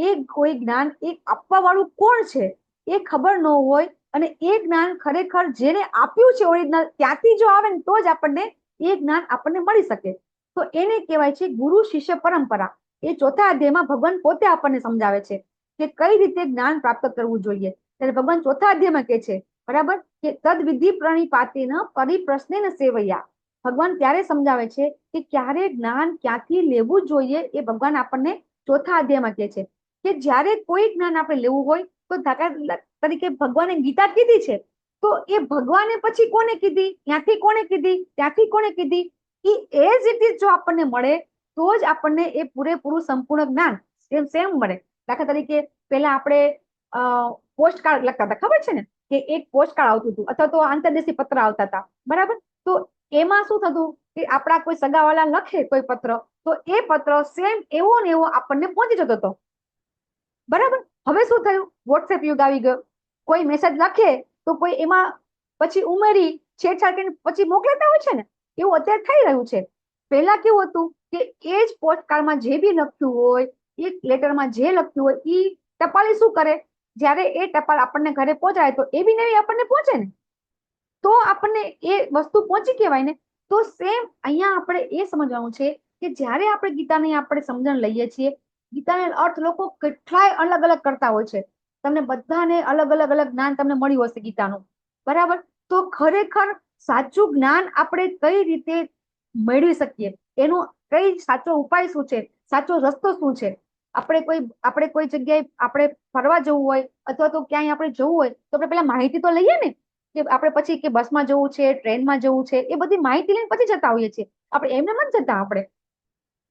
એ કોઈ જ્ઞાન એ આપવા વાળું કોણ છે એ ખબર ન હોય અને એ જ્ઞાન ખરેખર જેને આપ્યું છે ઓરિજિનલ ત્યાંથી જો આવે ને તો જ આપણને એ જ્ઞાન આપણને મળી શકે. તો એને કહેવાય છે ગુરુ શિષ્ય પરંપરા. એ ચોથા અધ્યાયમાં ભગવાન પોતે આપણને સમજાવે છે કે કઈ રીતે જ્ઞાન પ્રાપ્ત કરવું જોઈએ. ત્યારે ભગવાન ચોથા અધ્યાયમાં કહે છે, બરાબર, કે તદ વિધિ પ્રણિપાતેન પરિપ્રશ્નેન સેવયા. ભગવાન ત્યારે સમજાવે છે કે ક્યારે જ્ઞાન ક્યાંથી લેવું જોઈએ એ ભગવાન આપણને ચોથા અધ્યાયમાં કહે છે કે જ્યારે કોઈ જ્ઞાન આપણે લેવું હોય તો દાખલા તરીકે ભગવાને ગીતા કીધી છે તો એ ભગવાને પછી કોને કીધી, ત્યાંથી કોને કીધી, ત્યાંથી કોને કીધી, એ એઝ ઇટ ઇઝ જો આપણને મળે તો જ આપણને એ પૂરેપૂરું સંપૂર્ણ જ્ઞાન સેમ મળે. દાખલા તરીકે પહેલા આપણે પોસ્ટ કાર્ડ લખતા હતા, ખબર છે ને, કે એક પોસ્ટ કાર્ડ આવતું હતું અથવા તો આંતરદેશી પત્ર આવતા હતા. બરાબર. તો એમાં શું થતું કે આપણા કોઈ સગાવાલા લખે કોઈ પત્ર તો એ પત્ર સેમ એવો ને એવો આપણને પહોંચી જતો હતો. બરાબર. હવે શું થયું? વોટ્સએપ યુગ આવી ગયો. કોઈ મેસેજ લખે તો કોઈ એમાં પછી ઉમેરી છેડછાડ કરીને પછી મોકલતા હોય છે ને, એવું અત્યારે થઈ રહ્યું છે. પહેલા કેવું હતું કે એ જ પોસ્ટકાર્ડમાં જે બી લખ્યું હોય, એ લેટરમાં જે લખ્યું હોય, એ ટપાલી શું કરે, જ્યારે એ ટપાલ આપણને ઘરે પહોંચાડે તો એ બી નવી આપણને પહોંચે ને, તો આપણને એ વસ્તુ પહોંચી કહેવાય ને. તો સેમ અહીંયા આપણે એ સમજવાનું છે કે જ્યારે આપણે ગીતાની આપણે સમજણ લઈએ છીએ, ગીતાનો અર્થ લોકો કેટલાય અલગ અલગ કરતા હોય છે. તમને બધાને અલગ અલગ જ્ઞાન તમને મળ્યું હશે ગીતાનું. બરાબર. તો ખરેખર સાચું જ્ઞાન આપણે કઈ રીતે મેળવી શકીએ, એનો કઈ સાચો ઉપાય શું છે, સાચો રસ્તો શું છે? આપણે કોઈ જગ્યાએ આપણે ફરવા જવું હોય અથવા તો ક્યાંય આપણે જવું હોય તો આપણે પેલા માહિતી તો લઈએ ને, કે આપણે પછી કે બસમાં જવું છે, ટ્રેનમાં જવું છે, એ બધી માહિતી લઈને પછી જતા હોઈએ છીએ. આપણે એમને નથી જતા આપણે.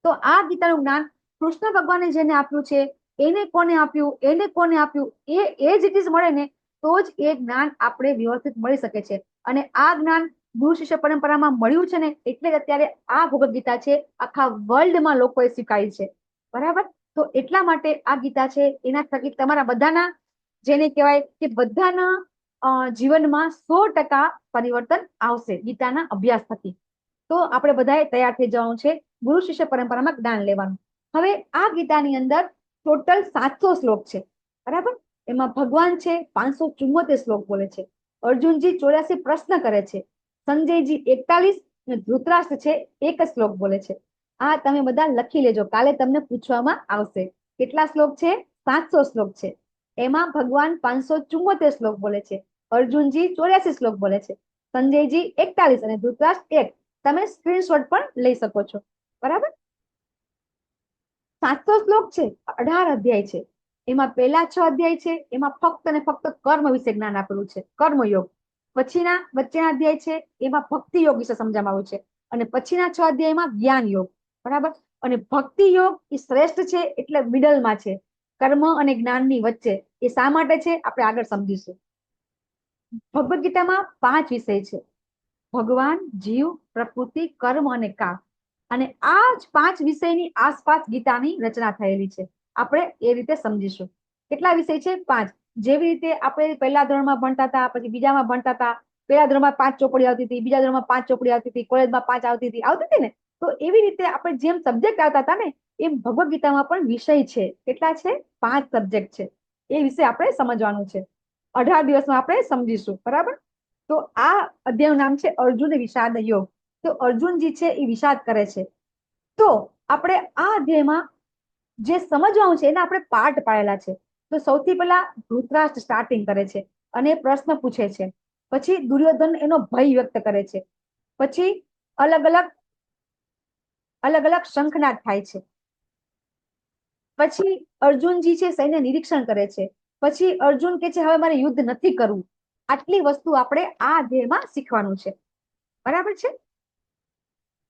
તો આ ગીતાનું જ્ઞાન કૃષ્ણ ભગવાને જેને આપ્યું છે એને કોને આપ્યું, એ જ ઇટ ઇઝ મળે ને તો જ એ જ્ઞાન આપણે વ્યવસ્થિત મળી શકે છે. અને આ જ્ઞાન ગુરુ શિષ્ય પરંપરામાં મળ્યું છે ને એટલે અત્યારે આ ભગવદ ગીતા છે આખા વર્લ્ડમાં લોકોએ સ્વીકારી છે. બરાબર. તો એટલા માટે આ ગીતા છે એના થકી તમારા બધાના જેને કહેવાય કે બધાના જીવનમાં 100% પરિવર્તન આવશે ગીતાના અભ્યાસ થકી. તો આપણે બધાએ તૈયાર થઈ જવાનું છે ગુરુ શિષ્ય પરંપરામાં જ્ઞાન લેવાનું. હવે આ ગીતાની અંદર ટોટલ 700 શ્લોક છે. બરાબર. એમાં ભગવાન છે 574 શ્લોક બોલે છે, અર્જુનજી 84 પ્રશ્ન કરે છે, સંજયજી 41 અને ધૃતરાષ્ટ્ર છે એક જ શ્લોક બોલે છે. આ તમે બધા લખી લેજો, કાલે તમને પૂછવામાં આવશે. કેટલા શ્લોક છે? 700 શ્લોક છે. એમાં ભગવાન 574 શ્લોક બોલે છે, અર્જુનજી 84 શ્લોક બોલે છે, સંજયજી 41 અને ધૃતરાષ્ટ્ર 1. તમે સ્ક્રીનશોટ પણ લઈ શકો છો. બરાબર? 700 શ્લોક છે, 18 અધ્યાય છે. એમાં પહેલા 6 અધ્યાય છે, એમાં ફક્ત ને ફક્ત કર્મ વિશે જ્ઞાન આપેલું છે, કર્મયોગ. પછીના વચ્ચેના અધ્યાય છે, એમાં ભક્તિ યોગ વિશે સમજાવવામાં આવ્યું છે, અને પછીના 6 અધ્યાયમાં જ્ઞાન યોગ. બરાબર? અને ભક્તિ યોગ એ શ્રેષ્ઠ છે, એટલે મિડલમાં છે, કર્મ અને જ્ઞાનની વચ્ચે. એ શા માટે છે આપણે આગળ સમજીશું. ભગવદ ગીતામાં 5 વિષય છે: ભગવાન, જીવ, પ્રકૃતિ, કર્મ અને કામ. અને આ જ 5 વિષયની આસપાસ ગીતાની રચના થયેલી છે. આપણે એ રીતે સમજીશું. કેટલા વિષય છે? 5. જેવી રીતે આપણે પહેલા ધોરણમાં ભણતા હતા, પછી બીજામાં ભણતા હતા. પહેલા ધોરણમાં 5 ચોપડી આવતી હતી, બીજા ધોરણમાં 5 ચોપડી આવતી હતી, કોલેજમાં 5 આવતી હતી ને. તો એવી રીતે આપણે જેમ સબ્જેક્ટ આવતા હતા ને, એમ ભગવદ ગીતામાં પણ વિષય છે. કેટલા છે? 5 સબ્જેક્ટ છે. એ વિશે આપણે સમજવાનું છે. 18 દિવસમાં આપણે સમજીશું. બરાબર? તો આ અધ્યાયનું નામ છે અર્જુન વિષાદ યોગ. તો અર્જુનજી છે એ વિષાદ કરે છે. તો આપણે આ અધ્યાયમાં જે સમજવાનું છે એના આપણે પાર્ટ પાડેલા છે. તો સૌથી પહેલા ધૃતરાષ્ટ્ર સ્ટાર્ટિંગ કરે છે અને પ્રશ્ન પૂછે છે. પછી દુર્યોધન એનો ભય વ્યક્ત કરે છે. પછી અલગ અલગ શંખનાદ થાય છે. પછી અર્જુનજી છે સૈન્ય નિરીક્ષણ કરે છે. પછી અર્જુન કે છે હવે મારે યુદ્ધ નથી કરવું. આટલી વસ્તુ આપણે આ અધ્યાયમાં શીખવાનું છે. બરાબર છે?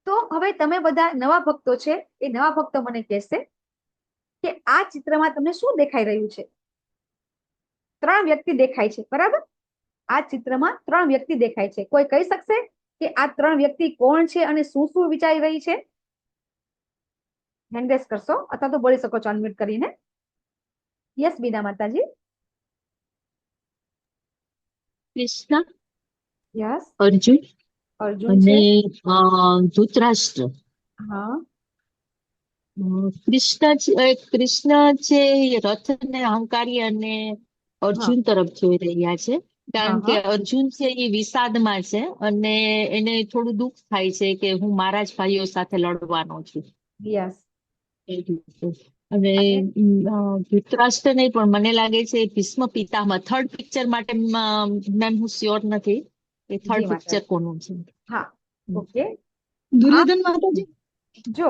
તો હવે તમે બધા નવા ભક્તો છે, એ નવા ભક્તો મને કહેશે કે આ ચિત્રમાં તમને શું દેખાઈ રહ્યું છે? 3 વ્યક્તિ દેખાય છે. બરાબર? આ ચિત્રમાં 3 વ્યક્તિ દેખાય છે. કોઈ કહી શકશે કે આ 3 વ્યક્તિ કોણ છે અને શું શું વિચારી રહી છે? હેન્ડ રેસ કરશો અથવા તો બોલી શકો છો અનમ્યુટ કરીને. યસ બીના માતાજી. કૃષ્ણ, યસ. અર્જુન અર્જુન અને છે. ધૃતરાષ્ટ્ર. હા. કૃષ્ણ છે એ રથને અહંકારી અને અર્જુન તરફ જોઈ રહ્યા છે, કારણ કે અર્જુન છે એ વિષાદમાં છે અને એને થોડું દુઃખ થાય છે કે હું મારા જ ભાઈઓ સાથે લડવાનો છું. યસ. અને ધૃતરાષ્ટ્ર નહીં, પણ મને લાગે છે ભીષ્મ પિતામહ. થર્ડ પિક્ચર માટે મેમ હું શ્યોર નથી કે થર્ડ પિક્ચર કોનું છે. હા, ઓકે. દુર્યોધન માતાજી. જો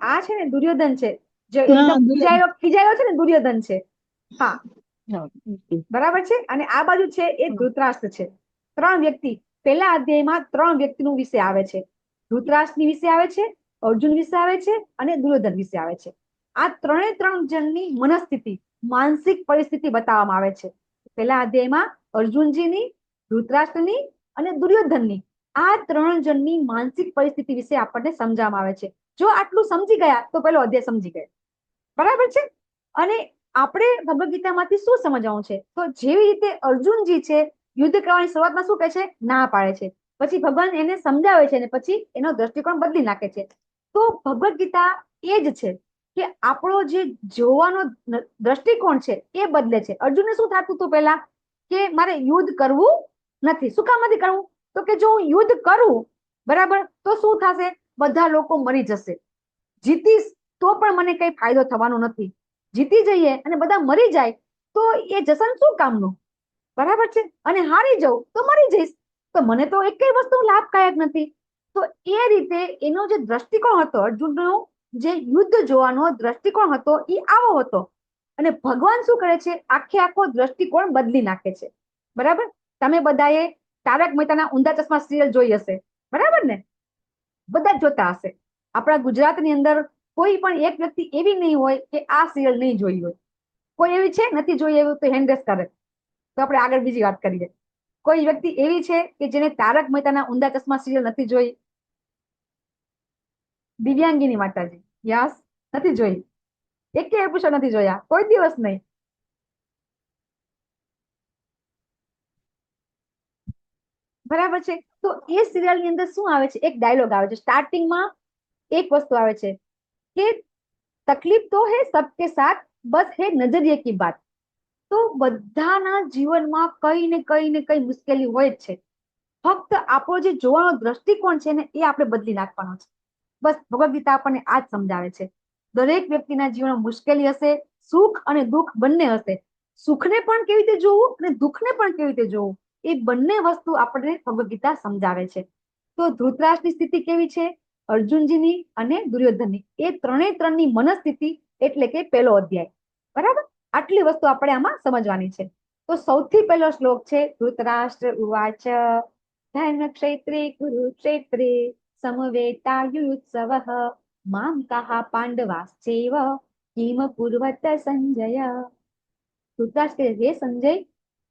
આ છે ને દુર્યોધન છે, જે એકદમ ખીજાયો છે ને દુર્યોધન છે. હા, બરાબર છે. અને આ બાજુ છે એ ધૃતરાષ્ટ્ર છે. 3 વ્યક્તિ પહેલા અધ્યાયમાં 3 વ્યક્તિનું વિશે આવે છે. ધૃતરાષ્ટ્રની વિશે આવે છે, અર્જુન વિશે આવે છે અને દુર્યોધન વિશે આવે છે. આ 3 જણની મનસ્થિતિ, માનસિક પરિસ્થિતિ બતાવવામાં આવે છે. પહેલા અધ્યાયમાં અર્જુનજીની, ધૃતરાષ્ટ્રની અને દુર્યોધનની આ 3 જણની માનસિક પરિસ્થિતિ વિશે આપણને સમજાવવામાં આવે છે. જો આટલું સમજી ગયા તો પેલો અધ્યાય સમજી ગયા. બરાબર છે? અને આપણે ભગવદ ગીતામાંથી શું સમજવાનું છે? તો જેવી રીતે અર્જુનજી છે યુદ્ધ કરવાની શરૂઆતમાં શું કહે છે? ના પાડે છે. પછી ભગવાન એને સમજાવે છે અને પછી એનો દ્રષ્ટિકોણ બદલી નાખે છે. તો ભગવદ ગીતા એ જ છે કે આપણો જે જોવાનો દ્રષ્ટિકોણ છે એ બદલે છે. અર્જુનને શું થતું હતું પહેલા કે મારે યુદ્ધ કરવું નથી. શું કામ નથી કરવું? તો કે જો હું યુદ્ધ કરું, બરાબર, તો શું થશે? બધા લોકો મરી જશે. જીતીશ તો પણ મને કઈ ફાયદો થવાનો નથી. જીતી જઈએ અને બધા મરી જાય તો એ જશન શું કામનું? બરાબર છે? અને હારી જાઉં તો મરી જઈશ, તો મને તો એકેય વસ્તુ લાભકાયક નથી. તો એ રીતે એનો જે દ્રષ્ટિકોણ હતો, અર્જુનનો જે યુદ્ધ જોવાનો દ્રષ્ટિકોણ હતો એ આવો હતો. અને ભગવાન શું કરે છે? આખો દ્રષ્ટિકોણ બદલી નાખે છે. બરાબર? તમે બધાએ તારક મહેતાના ઊંધા ચશ્મા સિરિયલ જોઈ હશે. બરાબર ને? બધા જ જોતા હશે. આપણા ગુજરાતની અંદર કોઈ પણ એક વ્યક્તિ એવી નહીં હોય કે આ સિરિયલ નહીં જોઈ હોય. કોઈ એવી છે? નથી જોઈ એવું તો હેન્ડ રેસ કરે તો આપણે આગળ બીજી વાત કરીએ. કોઈ વ્યક્તિ એવી છે કે જેને તારક મહેતાના ઊંધા ચશ્મા સિરિયલ નથી જોઈ? દિવ્યાંગીની માતાજી. યસ, નથી જોઈ. એક એપિસોડ નથી જોયા, કોઈ દિવસ નહીં. બરાબર છે? તો એ સિરિયલ ની અંદર શું આવે છે? એક ડાયલોગ આવે છે સ્ટાર્ટિંગમાં. એક વસ્તુ આવે છે કે તકલીફ તો હે સબકે સાથ, બસ હે નજરિયે કી બાત. તો બધાના જીવનમાં કઈ ને કઈ મુશ્કેલી હોય જ છે. ફક્ત આપણો જે જોવાનો દ્રષ્ટિકોણ છે ને એ આપણે બદલી નાખવાનો છે. બસ ભગવદ ગીતા આપણને આ જ સમજાવે છે. દરેક વ્યક્તિના જીવનમાં મુશ્કેલી હશે, સુખ અને દુઃખ બંને હશે. સુખને પણ કેવી રીતે જોવું અને દુઃખને પણ કેવી રીતે જોવું, એ બંને વસ્તુ આપણને ભગવદ ગીતા સમજાવે છે. તો ધૃતરાષ્ટ્રની સ્થિતિ કેવી છે? અર્જુનજીની અને દુર્યોધનની, એ ત્રણની મનસ્થિતિ એટલે કે પહેલો અધ્યાય. બરાબર, આટલી વસ્તુ આપણે આમાં સમજવાની છે. તો સૌથી પહેલો શ્લોક છે ધૃતરાષ્ટ્ર ઉવાચ ધર્મ ક્ષેત્રે કુરુક્ષેત્રે સમવેતાયુત્સવઃ મામ કાહ પાંડવાશ્ચૈવ કિમ પૂર્વત સંજય. ધૃતરાષ્ટ્ર હે સંજય,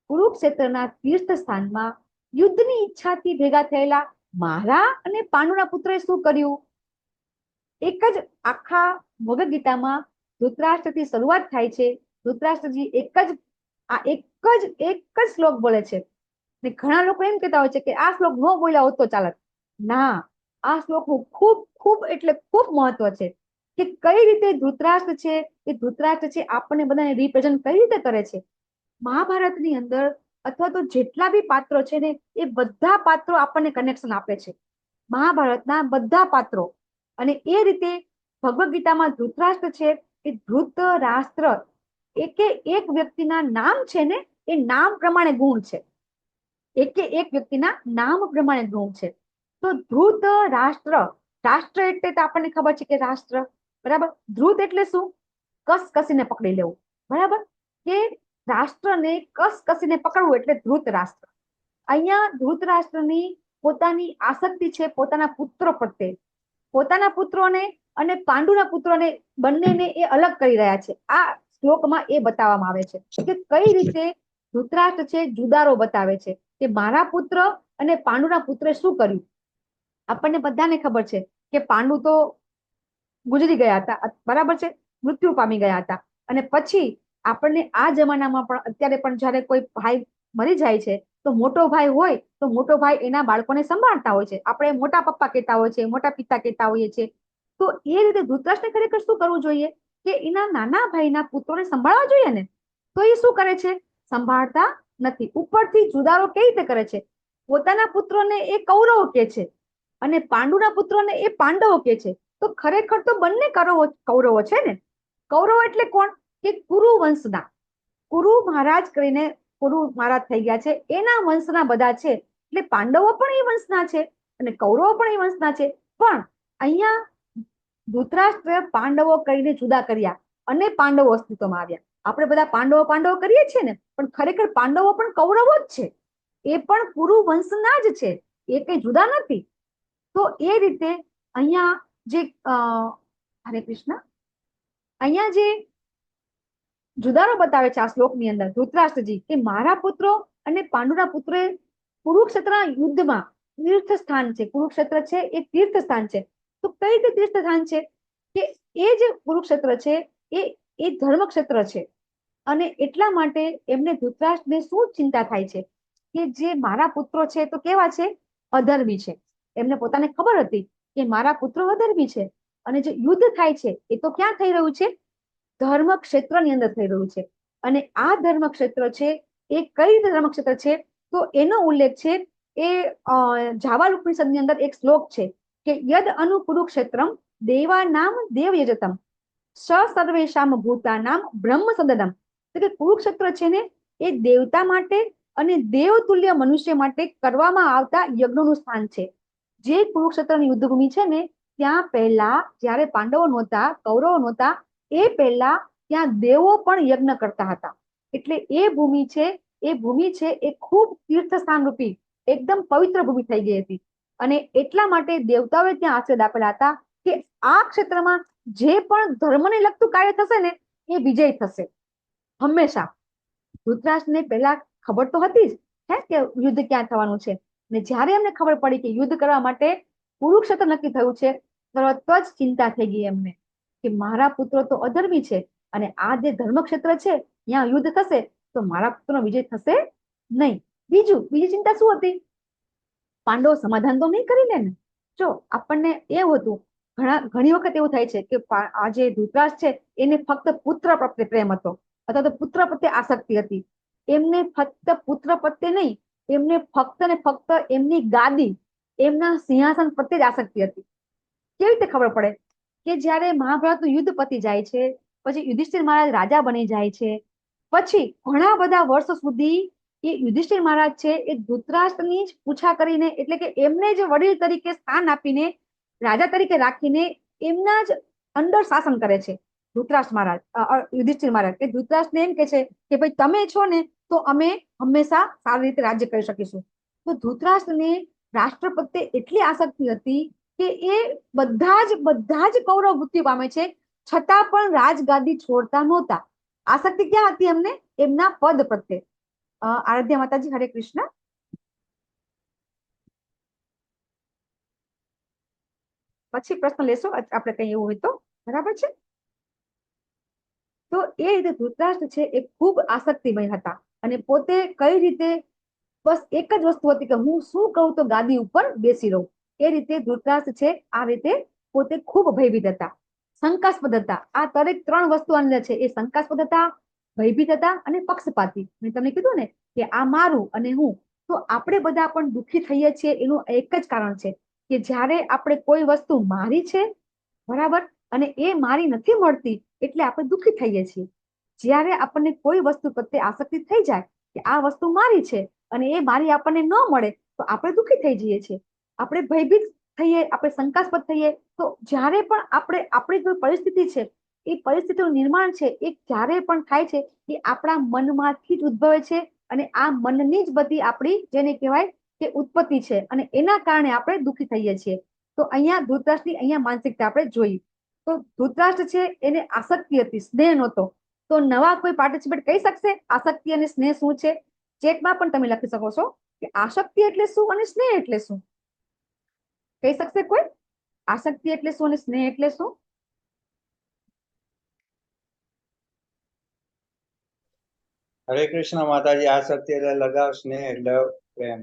કુરુક્ષેત્રના તીર્થ સ્થાનમાં યુદ્ધની ઈચ્છાથી ભેગા થયેલા મારા અને પાંડુના પુત્રએ શું કર્યું? એક જ આખા ભગવદ ગીતામાં ધૃતરાષ્ટ્રથી શરૂઆત થાય છે. ધૃતરાષ્ટ્રજી એક જ શ્લોક બોલે છે. ને ઘણા લોકો એમ કહેતા હોય છે કે આ શ્લોક ન બોલ્યા હોત તો ચાલત. ના, આ શ્લોકનું ખૂબ ખૂબ એટલે ખૂબ મહત્વ છે કે કઈ રીતે ધૃતરાષ્ટ્ર છે આપણને બધાને રિપ્રેઝન્ટ કઈ રીતે કરે છે. મહાભારતની અંદર અથવા તો જેટલા બી પાત્રો છે ને, એ બધા પાત્રો આપણને કનેક્શન આપે છે, મહાભારતના બધા પાત્રો. અને એ રીતે ભગવદ ગીતામાં ધૃતરાષ્ટ્ર છે એ ધૃત રાષ્ટ્ર એક વ્યક્તિના નામ છે ને, એ નામ પ્રમાણે ગુણ છે. એક વ્યક્તિના નામ પ્રમાણે ગુણ છે. તો ધૃત રાષ્ટ્ર, રાષ્ટ્ર એટલે તો આપણને ખબર છે કે રાષ્ટ્ર, બરાબર. ધ્રુત એટલે શું? કસીને પકડી લેવું, બરાબર. કે રાષ્ટ્રને કસીને પકડવું એટલે ધૃત રાષ્ટ્ર. અહીંયા ધૃત રાષ્ટ્રની પોતાની આસક્તિ છે પોતાના પુત્રો પ્રત્યે. પોતાના પુત્રોને અને પાંડુના પુત્રોને બંનેને એ અલગ કરી રહ્યા છે. આ શ્લોકમાં એ બતાવવામાં આવે છે કે કઈ રીતે ધૃતરાષ્ટ્ર છે જુદારો બતાવે છે કે મારા પુત્ર અને પાંડુના પુત્રે શું કર્યું. આપણને બધાને ખબર છે કે પાંડુ તો ગુજરી ગયા હતા, બરાબર છે, મૃત્યુ પામી ગયા હતા. અને પછી આપણને આ જમાનામાં પણ અત્યારે પણ જયારે કોઈ ભાઈ મરી જાય છે તો મોટો ભાઈ હોય તો મોટો ભાઈ એના બાળકોને સંભાળતા હોય છે. આપણે મોટા પપ્પા કહેતા હોય છે, મોટા પિતા કહેતા હોઈએ છીએ. તો એ રીતે ધૃતરાષ્ટ્રને ખરેખર શું કરવું જોઈએ કે એના નાના ભાઈના પુત્રોને સંભાળવા જોઈએ ને. તો એ શું કરે છે? સંભાળતા નથી. ઉપરથી જુદારો કેવી રીતે કરે છે? પોતાના પુત્રોને એ કૌરવો કે છે અને પાંડુના પુત્રોને એ પાંડવો કે છે. તો ખરેખર તો બંને કૌરવો છે ને. કૌરવ એટલે કોણ? કે કુરુ વંશના, કુરુ મહારાજ કરીને કુરુ મહારાજ થઈ ગયા છે, એના વંશના બધા છે. એટલે પાંડવો પણ એ વંશના છે અને કૌરવો પણ એ વંશના છે. પણ અહીંયા ધૃતરાષ્ટ્ર પાંડવો કરીને જુદા કર્યા અને પાંડવો અસ્તિત્વમાં આવ્યા. આપણે બધા પાંડવો કરીએ છીએ ને, પણ ખરેખર પાંડવો પણ કૌરવો જ છે. એ પણ કુરુ વંશના જ છે, એ કઈ જુદા નથી. તો એ રીતે અહીંયા જે હરે કૃષ્ણ, અહીંયા જે જુદારો બતાવે છે આ શ્લોકની અંદર ધૃતરાષ્ટ્રજી કે મારા પુત્રો અને પાંડુના પુત્રોએ કુરુક્ષેત્રના યુદ્ધમાં તીર્થ સ્થાન છે. કુરુક્ષેત્ર છે એ તીર્થ સ્થાન છે. તો કઈ રીતે તીર્થ સ્થાન છે? કે એ જે કુરુક્ષેત્ર છે એ ધર્મક્ષેત્ર છે. અને એટલા માટે એમને ધૃતરાષ્ટ્રને શું ચિંતા થાય છે કે જે મારા પુત્રો છે તો કેવા છે? અધર્મી છે. એમને પોતાને ખબર હતી કે મારા પુત્રો અધર્મી છે. અને જે યુદ્ધ થાય છે એ તો ક્યાં થઈ રહ્યું છે? ધર્મ ક્ષેત્રની અંદર થઈ રહ્યું છે. અને આ ધર્મક્ષેત્ર છે એ કઈ રીતે ધર્મક્ષેત્ર છે? તો એનો ઉલ્લેખ છે એ જાવાલ ઉપનિષદની અંદર એક શ્લોક છે કે યદ અનુ કુરુક્ષેત્રમ દેવાનામ દેવયજતમ સ સર્વેશામ ભૂતાનામ બ્રહ્મ સદનમ. એટલે કે કુરુક્ષેત્ર છે ને એ દેવતા માટે અને દેવતુલ્ય મનુષ્ય માટે કરવામાં આવતા યજ્ઞનું સ્થાન છે. જે કુરુક્ષેત્રની યુદ્ધભૂમિ છે ને, ત્યાં પહેલા જયારે પાંડવો નહોતા, કૌરવો નહોતા, એ પહેલા ત્યાં દેવો પણ યજ્ઞ કરતા હતા. એટલે એ ભૂમિ છે એ ખૂબ તીર્થ સ્થાન રૂપી એકદમ પવિત્ર ભૂમિ થઈ ગઈ હતી. અને એટલા માટે દેવતાઓએ ત્યાં આશીર્વાદ આપેલા હતા કે આ ક્ષેત્રમાં જે પણ ધર્મને લગતું કાર્ય થશે ને એ વિજય થશે હંમેશા. ધૃતરાષ્ટ્રને પહેલા ખબર તો હતી જ કે યુદ્ધ ક્યાં થવાનું છે. ને જ્યારે એમને ખબર પડી કે યુદ્ધ કરવા માટે કુરુક્ષેત્ર નક્કી થયું છે, તરત જ ચિંતા થઈ ગઈ એમને કે મારા પુત્રો તો અધર્મી છે અને આ જે ધર્મક્ષેત્ર છે ત્યાં યુદ્ધ થશે તો મારા પુત્રનો વિજય થશે નહીં. બીજી ચિંતા શું હતી? પાંડવો સમાધાન તો નહીં કરી લે ને. જો આપણને એવું હતું, ઘણી વખત એવું થાય છે કે આ જે ધૃતરાષ્ટ્ર છે એને ફક્ત પુત્ર પ્રત્યે પ્રેમ હતો અથવા તો પુત્ર પ્રત્યે આસક્તિ હતી. એમને ફક્ત પુત્ર પ્રત્યે નહીં એમને ફક્ત ને ફક્ત એમની ગાદી, એમના સિંહાસન પ્રત્યે જ આસક્તિ હતી. કેવી રીતે ખબર પડે? કે જ્યારે મહાભારતનું યુદ્ધ પતી જાય છે, પછી યુધિષ્ઠિર મહારાજ રાજા બની જાય છે, પછી ઘણા બધા વર્ષો સુધી એ યુધિષ્ઠિર મહારાજ છે એ ધૃતરાષ્ટ્રની જ પૂછા કરીને, એટલે કે એમને જ વડીલ તરીકે સ્થાન આપીને, રાજા તરીકે રાખીને એમના જ અંડર શાસન કરે છે ધૃતરાષ્ટ્ર મહારાજ, યુધિષ્ઠિર મહારાજ. કે ધૃતરાષ્ટ્રને એમ કે છે કે ભાઈ તમે છો ને તો અમે હંમેશા સારી રીતે રાજ્ય કરી શકીશું. તો ધૃતરાષ્ટ્રને રાષ્ટ્ર પ્રત્યે એટલી આસક્તિ હતી કે એ બધા જ કૌરવ મૃત્યુ પામે છે, છતાં પણ રાજગાદી છોડતા નહોતા. આસક્તિ ક્યાં હતી એમને? એમના પદ પ્રત્યે. આરાધ્યા માતાજી, હરે કૃષ્ણ. પછી પ્રશ્ન લેશો આપણે કઈ એવું હોય તો. બરાબર છે? તો એ રીતે ધૃતરાષ્ટ્ર છે એ ખૂબ આસક્તિમય હતા, અને પોતે કઈ રીતે બસ એક જ વસ્તુ હતી કે હું શું કહું તો ગાદી ઉપર બેસી રહું. એ રીતે ધૃતરાષ્ટ્ર છે આ રીતે પોતે ખૂબ ભયભીત હતા, શંકાસ્પદ હતા. આ દરેક 3 વસ્તુ અંદર છે. એ શંકાસ્પદ હતા, ભયભીત હતા અને પક્ષપાતી. મેં તમને કીધું ને કે આ મારું અને હું. તો આપણે બધા પણ દુઃખી થઈએ છીએ એનું એક જ કારણ છે કે જ્યારે આપણે કોઈ વસ્તુ મારી છે, બરાબર, અને એ મારી નથી મળતી એટલે આપણે દુઃખી થઈએ છીએ. જ્યારે આપણને કોઈ વસ્તુ પ્રત્યે આસક્તિ થઈ જાય કે આ વસ્તુ મારી છે અને એ મારી આપણને ન મળે તો આપણે દુઃખી થઈ જઈએ છીએ, આપણે ભયભીત થઈએ, આપણે શંકાસ્પદ થઈએ. તો જ્યારે પણ આપણી કોઈ પરિસ્થિતિ છે, એ પરિસ્થિતિનું નિર્માણ છે એ જ્યારે પણ થાય છે એ આપણા મનમાંથી જ ઉદ્ભવે છે, અને આ મનની જ બધી આપણી જેને કહેવાય કે ઉત્પત્તિ છે, અને એના કારણે આપણે દુઃખી થઈએ છીએ. તો અહીંયા ધૃતરાષ્ટ્રની અહીંયા માનસિકતા આપણે જોઈ. તો ધૃતરાષ્ટ્ર છે એને આસક્તિ હતી, સ્નેહ નહોતો. તો નવા કોઈ પાર્ટિસિપેટ કહી શકશે આસક્તિ અને સ્નેહ શું છે? ચેટમાં પણ તમે લખી શકો છો કે આસક્તિ એટલે શું અને સ્નેહ એટલે શું. કહી શકશે કોઈ? આસક્તિ એટલે શું અને સ્નેહ એટલે શું? હરે કૃષ્ણ માતાજી. આસક્તિ એટલે લગાવ, સ્નેહ એટલે પ્રેમ,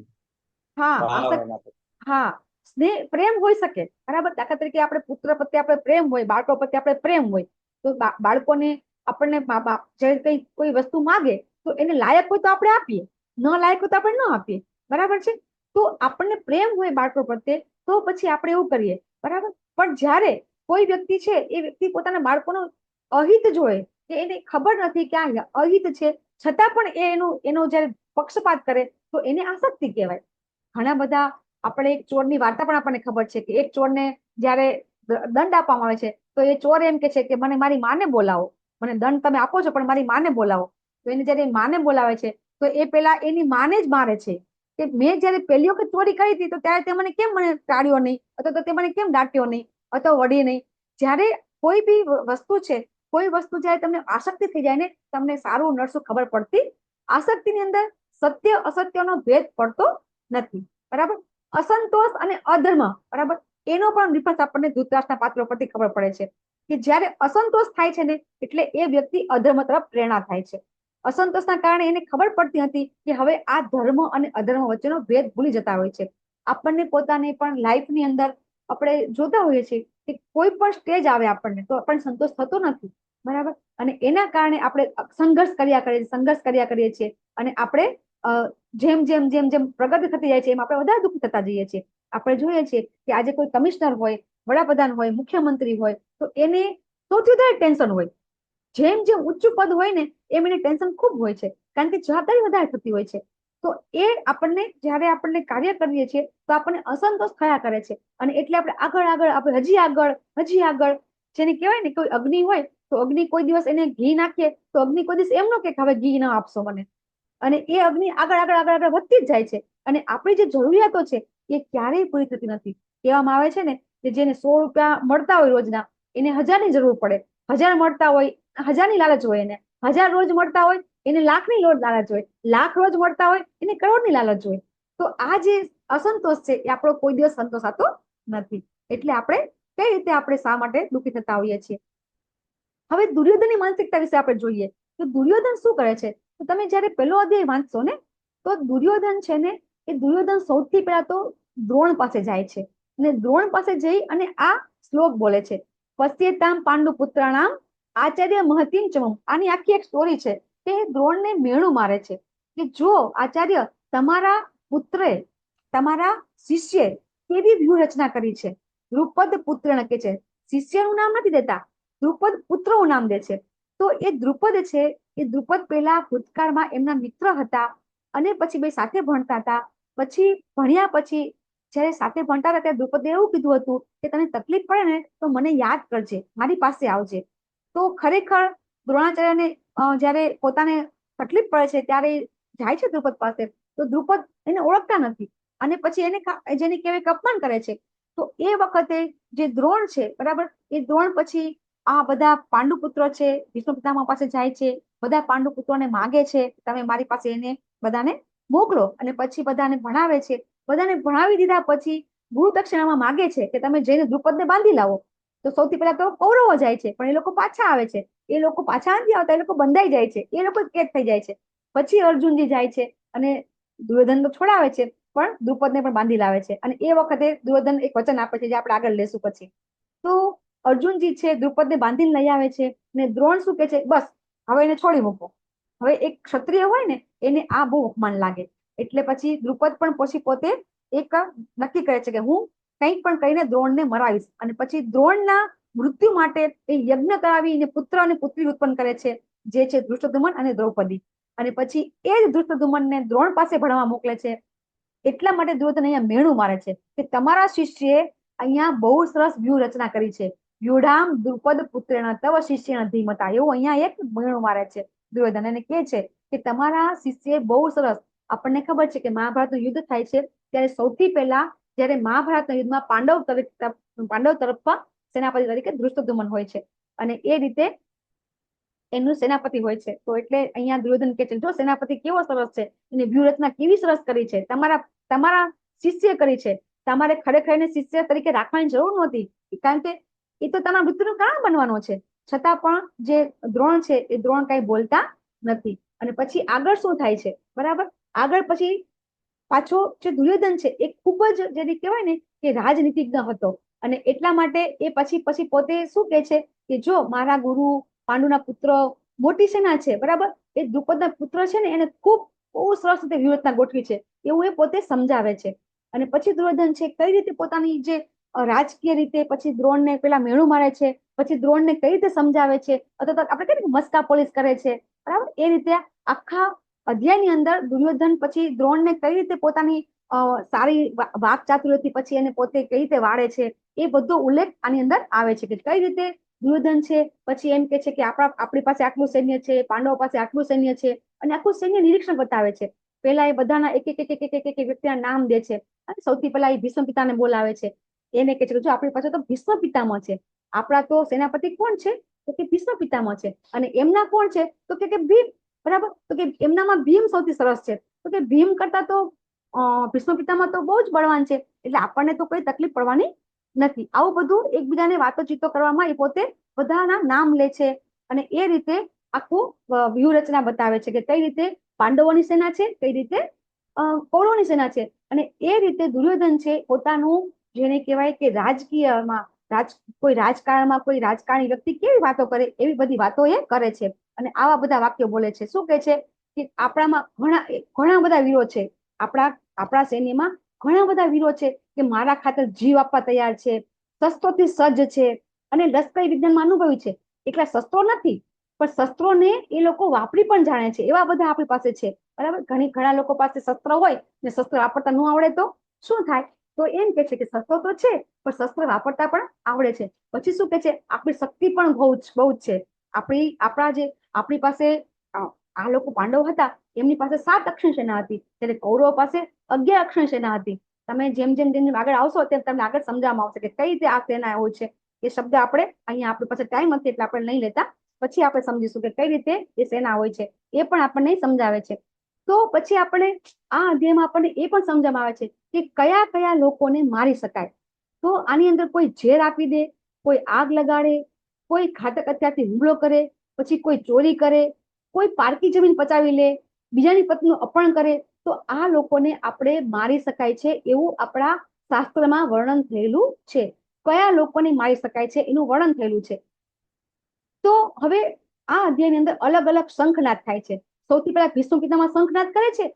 હા, ભાવના. હા, સ્નેહ પ્રેમ હોઈ શકે, બરાબર. દાખલા તરીકે આપણે પુત્ર પ્રત્યે આપણે પ્રેમ હોય, બાળકો પ્રત્યે આપણે પ્રેમ હોય, તો બાળકોને આપણને મા બાપ જે કઈ કોઈ વસ્તુ માગે તો એને લાયક હોય તો આપણે આપીએ, ન લાયક હોય તો આપણે ન આપીએ, બરાબર છે. તો આપણને પ્રેમ હોય બાળકો પ્રત્યે તો પછી આપણે એવું કરીએ, બરાબર. પણ જ્યારે કોઈ વ્યક્તિ છે એ વ્યક્તિ પોતાના બાળકોનું અહિત જોએ, કે એને ખબર નથી કે આ અહિત છે, છતાં પણ એનો જયારે પક્ષપાત કરે તો એને આસક્તિ કહેવાય. ઘણા બધા, આપણે એક ચોરની વાર્તા પણ આપણને ખબર છે કે એક ચોરને જયારે દંડ આપવામાં આવે છે તો એ ચોર એમ કે છે કે મને મારી માને બોલાવો, મને દંડ તમે આપો છો પણ મારી માને બોલાવો. તો એને જયારે માને બોલાવે છે તો એ પેલા એની માને જ મારે છે કે મેં જયારે પહેલી વખત ચોરી કરી હતી તો ત્યારે તે મને કેમ ટાળ્યો નહીં, અથવા તો તે મને કેમ દાટ્યો નહીં, અથવા વળી નહીં. જ્યારે કોઈ બી વસ્તુ છે, કોઈ વસ્તુ જયારે તમને આસક્તિ થઈ જાય ને, તમને સારું નરસું ખબર પડતી, આસક્તિની અંદર સત્ય અસત્યનો ભેદ પડતો નથી, બરાબર. અસંતોષ અને અધર્મ, બરાબર, એનો પણ ડિફરન્સ આપણને ધૃતરાષ્ટ્રના પાત્રો પરથી ખબર પડે છે કે જ્યારે અસંતોષ થાય છે ને એટલે એ વ્યક્તિ અધર્મ તરફ પ્રેરણા થાય છે. અસંતોષના કારણે એને ખબર પડતી હતી કે હવે આ ધર્મ અને અધર્મ વચ્ચેનો ભેદ ભૂલી જતા હોય છે. આપણને પોતાને પણ લાઈફની અંદર આપણે જોતા હોઈએ છીએ કે કોઈ પણ સ્ટેજ આવે આપણને તો આપણને સંતોષ થતો નથી, બરાબર. અને એના કારણે આપણે સંઘર્ષ કર્યા કરીએ છીએ, અને આપણે જેમ જેમ જેમ જેમ પ્રગતિ થતી જાય છે એમ આપણે વધારે દુઃખી થતા જઈએ છીએ. આપણે જોઈએ છીએ કે આજે કોઈ કમિશનર હોય, વડાપ્રધાન હોય, મુખ્યમંત્રી હોય તો એને સૌથી વધારે ટેન્શન હોય. જેમ જેમ ઊંચું પદ હોય ને એમ એને ટેન્શન ખૂબ હોય છે, કારણ કે જવાબદારી વધારે થતી હોય છે. તો એ આપણને જયારે આપણને કાર્ય કરીએ છીએ તો આપણને અસંતોષ થયા કરે છે, અને એટલે આપણે હજી આગળ જેને કહેવાય ને કોઈ અગ્નિ હોય તો અગ્નિ કોઈ દિવસ એને ઘી નાખીએ તો અગ્નિ કોઈ દિવસ એમ ન કે હવે ઘી ના આપશો મને, અને એ અગ્નિ આગળ વધતી જ જાય છે. અને આપણી જે જરૂરિયાતો છે એ ક્યારેય પૂરી થતી નથી. કહેવામાં આવે છે ને કે જેને 100 રૂપિયા મળતા હોય રોજના, એને 1000ની જરૂર પડે. 1000 મળતા હોય, 1000ની લાલચ હોય, એને 1000 રોજ મળતા હોય એને લાખની લાલચ હોય, લાખ રોજ મળતા હોય એને કરોડની લાલચ હોય. તો આ જે અસંતોષ છે એ આપણો કોઈ દિવસ સંતોષાતો નથી. એટલે આપણે કઈ રીતે આપણે શા માટે દુઃખી થતા હોઈએ છીએ. હવે દુર્યોધનની માનસિકતા વિશે આપણે જોઈએ તો દુર્યોધન શું કરે છે? તો તમે જયારે પહેલો અધ્યાય વાંચશો ને તો દુર્યોધન છે ને એ દુર્યોધન સૌથી પહેલા તો દ્રોણ પાસે જાય છે, અને દ્રોણ પાસે જઈ અને આ શ્લોક બોલે છે, પશ્યેતામ પાંડુ પુત્રાણામ આચાર્ય મહતીમ ચમમ. આની આખી એક સ્ટોરી છે કે દ્રોણને મેણું મારે છે કે જો આચાર્ય તમારા પુત્રે તમારા શિષ્ય કેવી વ્યૂહરચના કરી છે. દ્રુપદ પુત્ર કે છે, શિષ્યનું નામ નથી દેતા, દ્રુપદ પુત્રનું નામ દે છે. તો એ દ્રુપદ છે, એ દ્રુપદ પહેલા ભૂતકાળમાં એમના મિત્ર હતા અને પછી બે સાથે ભણતા હતા. પછી ભણ્યા પછી જયારે સાથે ભણતા હતા ત્યારે દ્રુપદે એવું કીધું હતું કે તને તકલીફ પડે ને તો મને યાદ કરજે, મારી પાસે આવજે. તો ખરેખર દ્રોણાચાર્યને જયારે પોતાને તકલીફ પડે છે ત્યારે જાય છે દ્રુપદ પાસે, તો દ્રુપદ એને ઓળખતા નથી અને પછી એને જેને કહેવાય કે અપમાન કરે છે. તો એ વખતે જે દ્રોણ છે બરાબર, એ દ્રોણ પછી આ બધા પાંડુપુત્રો છે ભીષ્મ પિતામહ પાસે જાય છે, બધા પાંડુપુત્રોને માગે છે તમે મારી પાસે એને બધાને મોકલો, અને પછી બધાને ભણાવે છે. બધાને ભણાવી દીધા પછી ગુરુ દક્ષિણામાં માગે છે કે તમે જઈને દ્રુપદને બાંધી લાવો. તો સૌથી પહેલા તો કૌરવો જાય છે, પણ એ લોકો પાછા આવે છે. એ લોકો પાછા નથી આવતા, એ લોકો બંધાઈ જાય છે, એ લોકો કેદ થઈ જાય છે. પછી અર્જુનજી જાય છે અને દુર્યોધન તો છોડાવે છે પણ દ્રુપદને પણ બાંધી લાવે છે. અને એ વખતે દુર્યોધન એક વચન આપે છે જે આપણે આગળ લેશું પછી. તો અર્જુનજી છે દ્રુપદને બાંધીને લઈ આવે છે ને દ્રોણ શું કે છે, બસ હવે એને છોડી મૂકો. હવે એક ક્ષત્રિય હોય ને એને આ બહુ અપમાન લાગે, એટલે પછી દ્રુપદ પણ પછી પોતે એક નક્કી કરે છે કે હું કંઈક પણ કરીને દ્રોણને મરાવીશ. અને પછી દ્રોણના મૃત્યુ માટે એ યજ્ઞ કરાવીને પુત્ર અને પુત્રી ઉત્પન્ન કરે છે, જે છે ધૃષ્ટદ્યુમ્ન અને દ્રૌપદી. અને પછી એ જ ધૃષ્ટદ્યુમ્નને દ્રોણ પાસે ભણવા મોકલે છે. એટલા માટે દુર્યોધન અહીંયા મેણું મારે છે કે તમારા શિષ્યએ અહીંયા બહુ સરસ વ્યૂહ રચના કરી છે. વ્યુઢામ દ્રુપદ પુત્રેણ તવ શિષ્યણ ધીમતા, એવું અહીંયા એક મેણું મારે છે દુર્યોધન અને કહે છે કે તમારા શિષ્યએ બહુ સરસ. આપણને ખબર છે કે મહાભારતનું યુદ્ધ થાય છે ત્યારે સૌથી પહેલા જયારે મહાભારતના યુદ્ધમાં પાંડવ તરફમાં સેનાપતિ તરીકે ધૃષ્ટદ્યુમ્ન હોય છે અને એ રીતે એમનું સેનાપતિ હોય છે. તો એટલે અહીંયા દુર્યોધન કે છે જો સેનાપતિ કેવો સરસ છે, એની વ્યૂહરચના કેવી સરસ કરી છે, તમારા શિષ્ય કરી છે. તમારે ખરેખર એને શિષ્ય તરીકે રાખવાની જરૂર નહોતી, કારણ કે એ તો તમારા મૃત્યુનું કારણ બનવાનો છે. છતાં પણ જે દ્રોણ છે એ દ્રોણ કઈ બોલતા નથી. અને પછી આગળ શું થાય છે બરાબર, આગળ પછી પાછો જે દુર્યોધન છે એ ખૂબ જ જેને કહેવાય ને કે રાજનીતિજ્ઞ હતો. અને એટલા માટે એ પછી પોતે શું કે છે કે જો મારા ગુરુ પાંડુના પુત્ર મોટી સેના છે બરાબર, એ દ્રુપદના પુત્ર છે ને એને ખૂબ બહુ સરસ રીતે વ્યૂહરચના ગોઠવી છે એવું એ પોતે સમજાવે છે. અને પછી દુર્યોધન છે કઈ રીતે પોતાની જે રાજકીય રીતે પછી દ્રોણને પેલા મેળું મારે છે, પછી દ્રોણને કઈ રીતે સમજાવે છે, અથવા આપણે કહીએ મસ્કા પોલીસ કરે છે બરાબર, એ રીતે આખા અધ્યાયની અંદર દુર્યોધન પછી દ્રોણને કઈ રીતે પોતાની સારી વાક ચાતુર્યથી પછી એને પોતે કઈ રીતે વાળે છે એ બધો ઉલ્લેખ આની અંદર આવે છે કે કઈ રીતે દુર્યોધન છે પછી એમ કે છે કે આપણી પાસે આટલું સૈન્ય છે, પાંડવો પાસે આટલું સૈન્ય છે, અને આખું સૈન્ય નિરીક્ષણ બતાવે છે. પેલા એ બધાના એક વ્યક્તિના નામ દે છે અને સૌથી પહેલા એ ભીષ્મ પિતાને બોલાવે છે. એને કે છે કે જો આપણી પાસે તો ભીષ્મ પિતામહ છે, આપણા તો સેનાપતિ કોણ છે તો કે ભીષ્મ પિતામહ છે, અને એમના કોણ છે તો કે ભીમ બરાબર, તો કે એમનામાં ભીમ સૌથી સરસ છે. તો કે ભીમ કરતા તો ભીષ્મ પિતામહ તો બહુ જ બળવાન છે, એટલે આપણને તો કોઈ તકલીફ પડવાની નથી. આવું બધું એકબીજાને વાતોચીતો કરવામાં એ પોતે બધાના નામ લે છે અને એ રીતે આખું વ્યૂહરચના બતાવે છે કે કઈ રીતે પાંડવોની સેના છે, કઈ રીતે કૌરવોની સેના છે. અને એ રીતે દુર્યોધન છે પોતાનું જેને કહેવાય કે રાજકીયમાં કોઈ રાજકારણમાં કોઈ રાજકારણી વ્યક્તિ કેવી વાતો કરે એવી બધી વાતો એ કરે છે અને આવા બધા વાક્યો બોલે છે. શું કે છે કે આપણામાં ઘણા બધા વીરો છે, આપણા સૈન્યમાં ઘણા બધા વીરો છે કે મારા ખાતર જીવ આપવા તૈયાર છે, શસ્ત્રોથી સજ્જ છે અને લશ્કરી વિજ્ઞાનમાં અનુભવી છે. એટલા શસ્ત્રો નથી પણ શસ્ત્રોને એ લોકો વાપરી પણ જાણે છે, એવા બધા આપણી પાસે છે બરાબર. ઘણા લોકો પાસે શસ્ત્ર હોય ને શસ્ત્ર વાપરતા ન આવડે તો શું થાય, તો એમ કે છે કે શસ્ત્રો તો છે પણ શસ્ત્ર વાપરતા પણ આવડે છે. પછી શું કે છે આપણી શક્તિ પણ બહુ જ છે. આપણી પાસે આ લોકો પાંડવ હતા એમની પાસે 7 અક્ષણ સેના હતી, ત્યારે કૌરવો પાસે 11 અક્ષણ સેના હતી. તમે જેમ આગળ આવશો તેમ તમને આગળ સમજાવવામાં આવશે કે કઈ રીતે આ સેના હોય છે. એ શબ્દ આપણે અહીંયા આપણી પાસે ટાઈમ નથી એટલે આપણે નહીં લેતા, પછી આપણે સમજીશું કે કઈ રીતે એ સેના હોય છે, એ પણ આપણને સમજાવે છે. તો પછી આપણે આ અધ્યાયમાં આપણને એ પણ સમજવામાં આવે છે કે કયા કયા લોકોને મારી શકાય. તો આની અંદર કોઈ ઝેર આપી દે, કોઈ આગ લગાડે, કોઈ ઘાતક હત્યાથી હુમલો કરે, પછી કોઈ ચોરી કરે, કોઈ પારકી જમીન પચાવી લે, બીજાની પત્નીનું અપહરણ કરે, તો આ લોકોને આપણે મારી શકાય છે એવું આપણા શાસ્ત્રમાં વર્ણન થયેલું છે. કયા લોકોને મારી શકાય છે એનું વર્ણન થયેલું છે. તો હવે આ અધ્યાયની અંદર અલગ અલગ શંખનાદ થાય છે. સૌથી પહેલા ભીષ્મ પિતામહ શંખનાદ કરે છે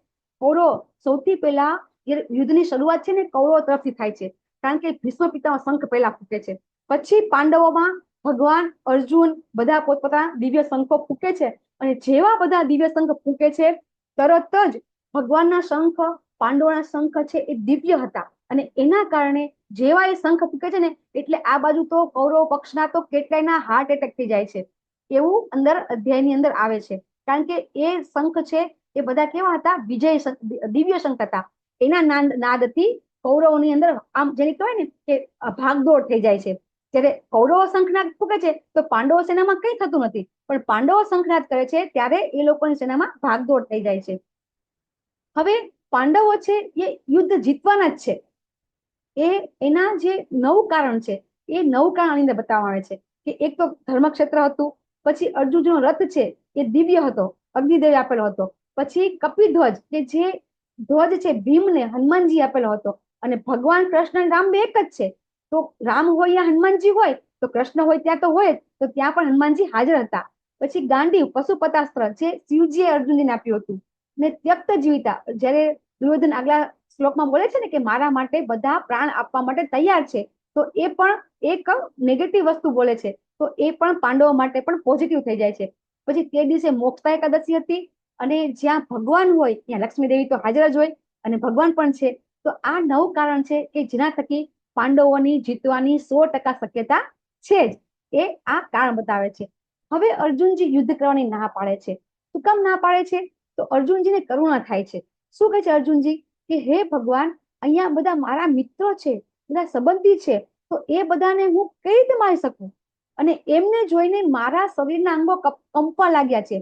કૌરવો સૌથી પહેલા યુદ્ધની શરૂઆત છે ને કૌરવો તરફથી થાય છે, કારણ કે ભીષ્મ પિતામહ શંખ પહેલા ફૂકે છે. પછી પાંડવોમાં ભગવાન અર્જુન બધા પોતપોતાના દિવ્ય શંખો ફૂકે છે, અને જેવા બધા દિવ્ય શંખ ફૂકે છે તરત જ ભગવાનના શંખ, પાંડવોના શંખ છે એ દિવ્ય હતા, અને એના કારણે જેવા એ શંખ ફૂકે છે ને એટલે આ બાજુ તો કૌરવ પક્ષના તો કેટલાયના હાર્ટ એટેક થઈ જાય છે, એવું અંદર અધ્યાયની અંદર આવે છે. કારણ કે એ શંખ છે એ બધા કેવા હતા? વિજય દિવ્ય શંખ હતા. એના નાદથી કૌરવોની અંદર આમ જેને કહેવાય ને કે ભાગદોડ થઈ જાય છે. જ્યારે કૌરવો શંખનાદ ફૂકે છે તો પાંડવો સેનામાં કઈ થતું નથી, પણ પાંડવો શંખનાદ કરે છે ત્યારે એ લોકોની સેનામાં ભાગદોડ થઈ જાય છે. હવે પાંડવો છે એ યુદ્ધ જીતવાના જ છે. એના જે 9 કારણ છે એ 9 કારણ આની અંદર બતાવવામાં આવે છે કે એક તો ધર્મક્ષેત્ર હતું, પછી અર્જુનનો રથ છે એ દિવ્ય હતો, અગ્નિદેવ આપેલો હતો. પછી કપિધ્વજ કે જે ધ્વજ છે ભીમને હનુમાનજી આપેલો હતો, અને ભગવાન કૃષ્ણ અને રામ બે એક જ છે, તો રામ હોય યા હનુમાનજી હોય તો કૃષ્ણ હોય ત્યાં તો હોય જ, તો ત્યાં પણ હનુમાનજી હાજર હતા. પછી ગાંડીવ પશુપતાસ્ત્ર જે શિવજીએ અર્જુનજીને આપ્યું હતું, ને ત્યક્ત જીવિતા જ્યારે દુર્યોધન આગલા શ્લોકમાં બોલે છે ને કે મારા માટે બધા પ્રાણ આપવા માટે તૈયાર છે, તો એ પણ એક નેગેટિવ વસ્તુ બોલે છે, તો એ પણ પાંડવો માટે પણ પોઝિટિવ થઈ જાય છે. પછી તે દિવસે મોક્ષતા એકાદશી હતી, અને જ્યાં ભગવાન હોય ત્યાં લક્ષ્મી દેવી તો હાજર જ હોય, અને ભગવાન પણ છે. તો આ 9 કારણ છે કે જેના થકી પાંડવોની જીતવાની 100% શક્યતા છે જ, એ આ કારણ બતાવે છે. હવે અર્જુનજી યુદ્ધ કરવાની ના પાડે છે. શું કામ ના પાડે છે? તો અર્જુનજીને કરુણા થાય છે. શું કહે છે અર્જુનજી કે હે ભગવાન, અહીંયા બધા મારા મિત્રો છે, બધા સંબંધી છે, તો એ બધાને હું કઈ રીતે મારી શકું? અને એમને જોઈને મારા શરીરના અંગો કંપવા લાગ્યા છે,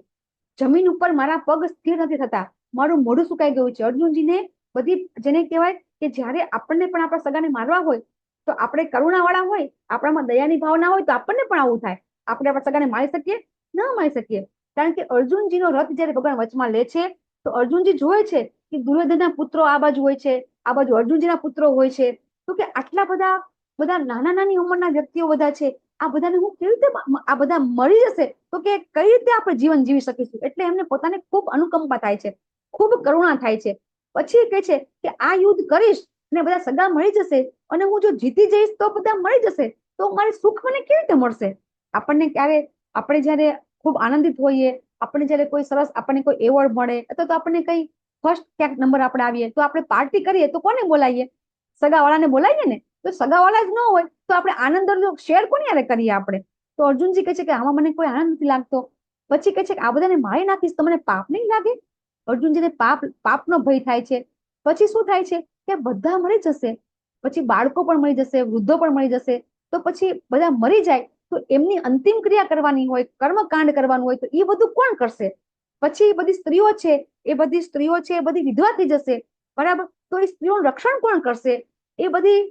જમીન ઉપર મારા પગ સ્થિર નથી થતા, મારું મોઢું સુકાઈ ગયું છે. અર્જુનજીને બધી જેને કહેવાય કે જ્યારે આપણને પણ આપણા સગાને મારવા હોય તો આપણે કરુણાવાળા હોય, આપણામાં દયાની ભાવના હોય તો આપણને પણ આવું થાય. આપણે આપણા સગાને મારી શકીએ? ન મારી શકીએ. કારણ કે અર્જુનજીનો રથ જ્યારે ભગવાન વચમાં લે છે તો અર્જુનજી જોવે છે કે દુર્યોધનના પુત્રો આ બાજુ હોય છે, આ બાજુ અર્જુનજીના પુત્રો હોય છે, તો કે આટલા બધા નાની ઉંમરના વ્યક્તિઓ બધા છે, આ બધાને હું કેવી રીતે આ બધા મરી જશે તો કે કઈ રીતે આપણે જીવન જીવી શકીશું? એટલે એમને પોતાને ખૂબ અનુકંપા થાય છે, ખૂબ કરુણા થાય છે. પછી કહે છે કે આ યુદ્ધ કરીશ અને બધા સગા મળી જશે, અને હું જો જીતી જઈશ તો બધા મળી જશે, તો મારે સુખ મને કેવી રીતે મળશે? આપણે જયારે ખૂબ આનંદિત હોઈએ, આપણે જયારે કોઈ સરસ આપણને કોઈ એવોર્ડ મળે, અથવા તો આપણને કઈ ફર્સ્ટ ક્યાંક નંબર આપણે આવીએ તો આપણે પાર્ટી કરીએ તો કોને બોલાવીએ? સગાવાળાને બોલાવીએ ને. તો સગાવાળા જ ન હોય તો આપણે આનંદ શેર કોની યારે કરીએ આપણે? તો અર્જુનજી કહે છે કે આમાં મને કોઈ આનંદ નથી લાગતો. પછી કહે છે કે આ બધાને મારી નાખીશ તો મને પાપ નહીં લાગે? અર્જુનજીને પાપનો ભય થાય છે. પછી શું થાય છે કે બધા મરી જશે, પછી બાળકો પણ મરી જશે, વૃદ્ધો પણ મરી જશે, તો પછી બધા મરી જાય તો એમની અંતિમ ક્રિયા કરવાની હોય, કર્મકાંડ કરવાનું હોય, તો એ બધું કોણ કરશે? પછી બધી સ્ત્રીઓ છે એ બધી વિધવા થઈ જશે, બરાબર? તો એ સ્ત્રીઓનું રક્ષણ કોણ કરશે? એ બધી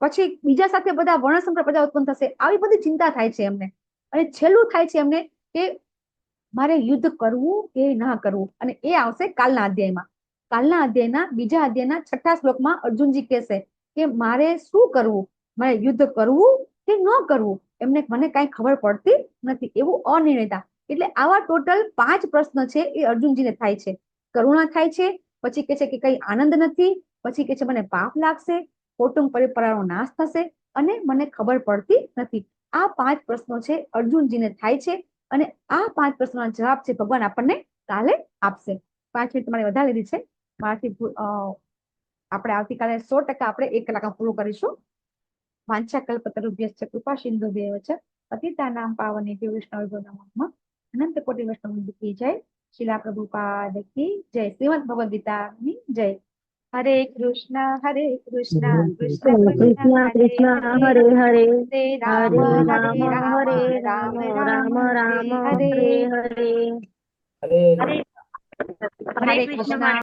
પછી બીજા સાથે બધા વર્ણસંકર પ્રજા ઉત્પન્ન થશે. આવી બધી ચિંતા થાય છે એમને. અને છેલ્લું થાય છે એમને કે મારે યુદ્ધ કરવું કે ના કરવું, અને એ આવશે કાલના અધ્યાયમાં. કાલના અધ્યાયના બીજા અધ્યાયના 6થા શ્લોકમાં અર્જુનજી કહેશે કે મારે શું કરવું, મારે યુદ્ધ કરવું કે ન કરવું, એમને મને કઈ ખબર પડતી નથી, એવું અનિર્ણયતા. એટલે આવા ટોટલ 5 પ્રશ્ન છે એ અર્જુનજીને થાય છે. કરુણા થાય છે, પછી કે છે કે કઈ આનંદ નથી, પછી કે છે મને પાપ લાગશે, કુટુંબ પરંપરાનો નાશ થશે, અને મને ખબર પડતી નથી. આ 5 પ્રશ્નો છે અર્જુનજીને થાય છે, અને આ 5 પ્રશ્નોના જવાબ છે ભગવાન આપણને કાલે આપશે. 5 મિનિટ તમારે વધારે લીધી છે મારાથી. આપણે આવતીકાલે 100% આપણે 1 કલાકમાં પૂરું કરીશું. વાંછા કલ્પતરુભ્યશ્ચ કૃપા સિંધુભ્યૈવ ચ પતિતાનાં પાવનેભ્યો વૈષ્ણવેભ્યો નમો નમઃ. અનંત કોટિ વૈષ્ણવ કી જય. શિલા પ્રભુપાદ કી જય. શ્રીમદ ભગવદ ગીતાની જય. હરે કૃષ્ણ કૃષ્ણ કૃષ્ણ કૃષ્ણ હરે હરે હરે, હરે રામ હરે હરે રામ રામ હરે રામ રામ, રામ રામ રામ હરે હરે. હરે હરે. હરે કૃષ્ણ.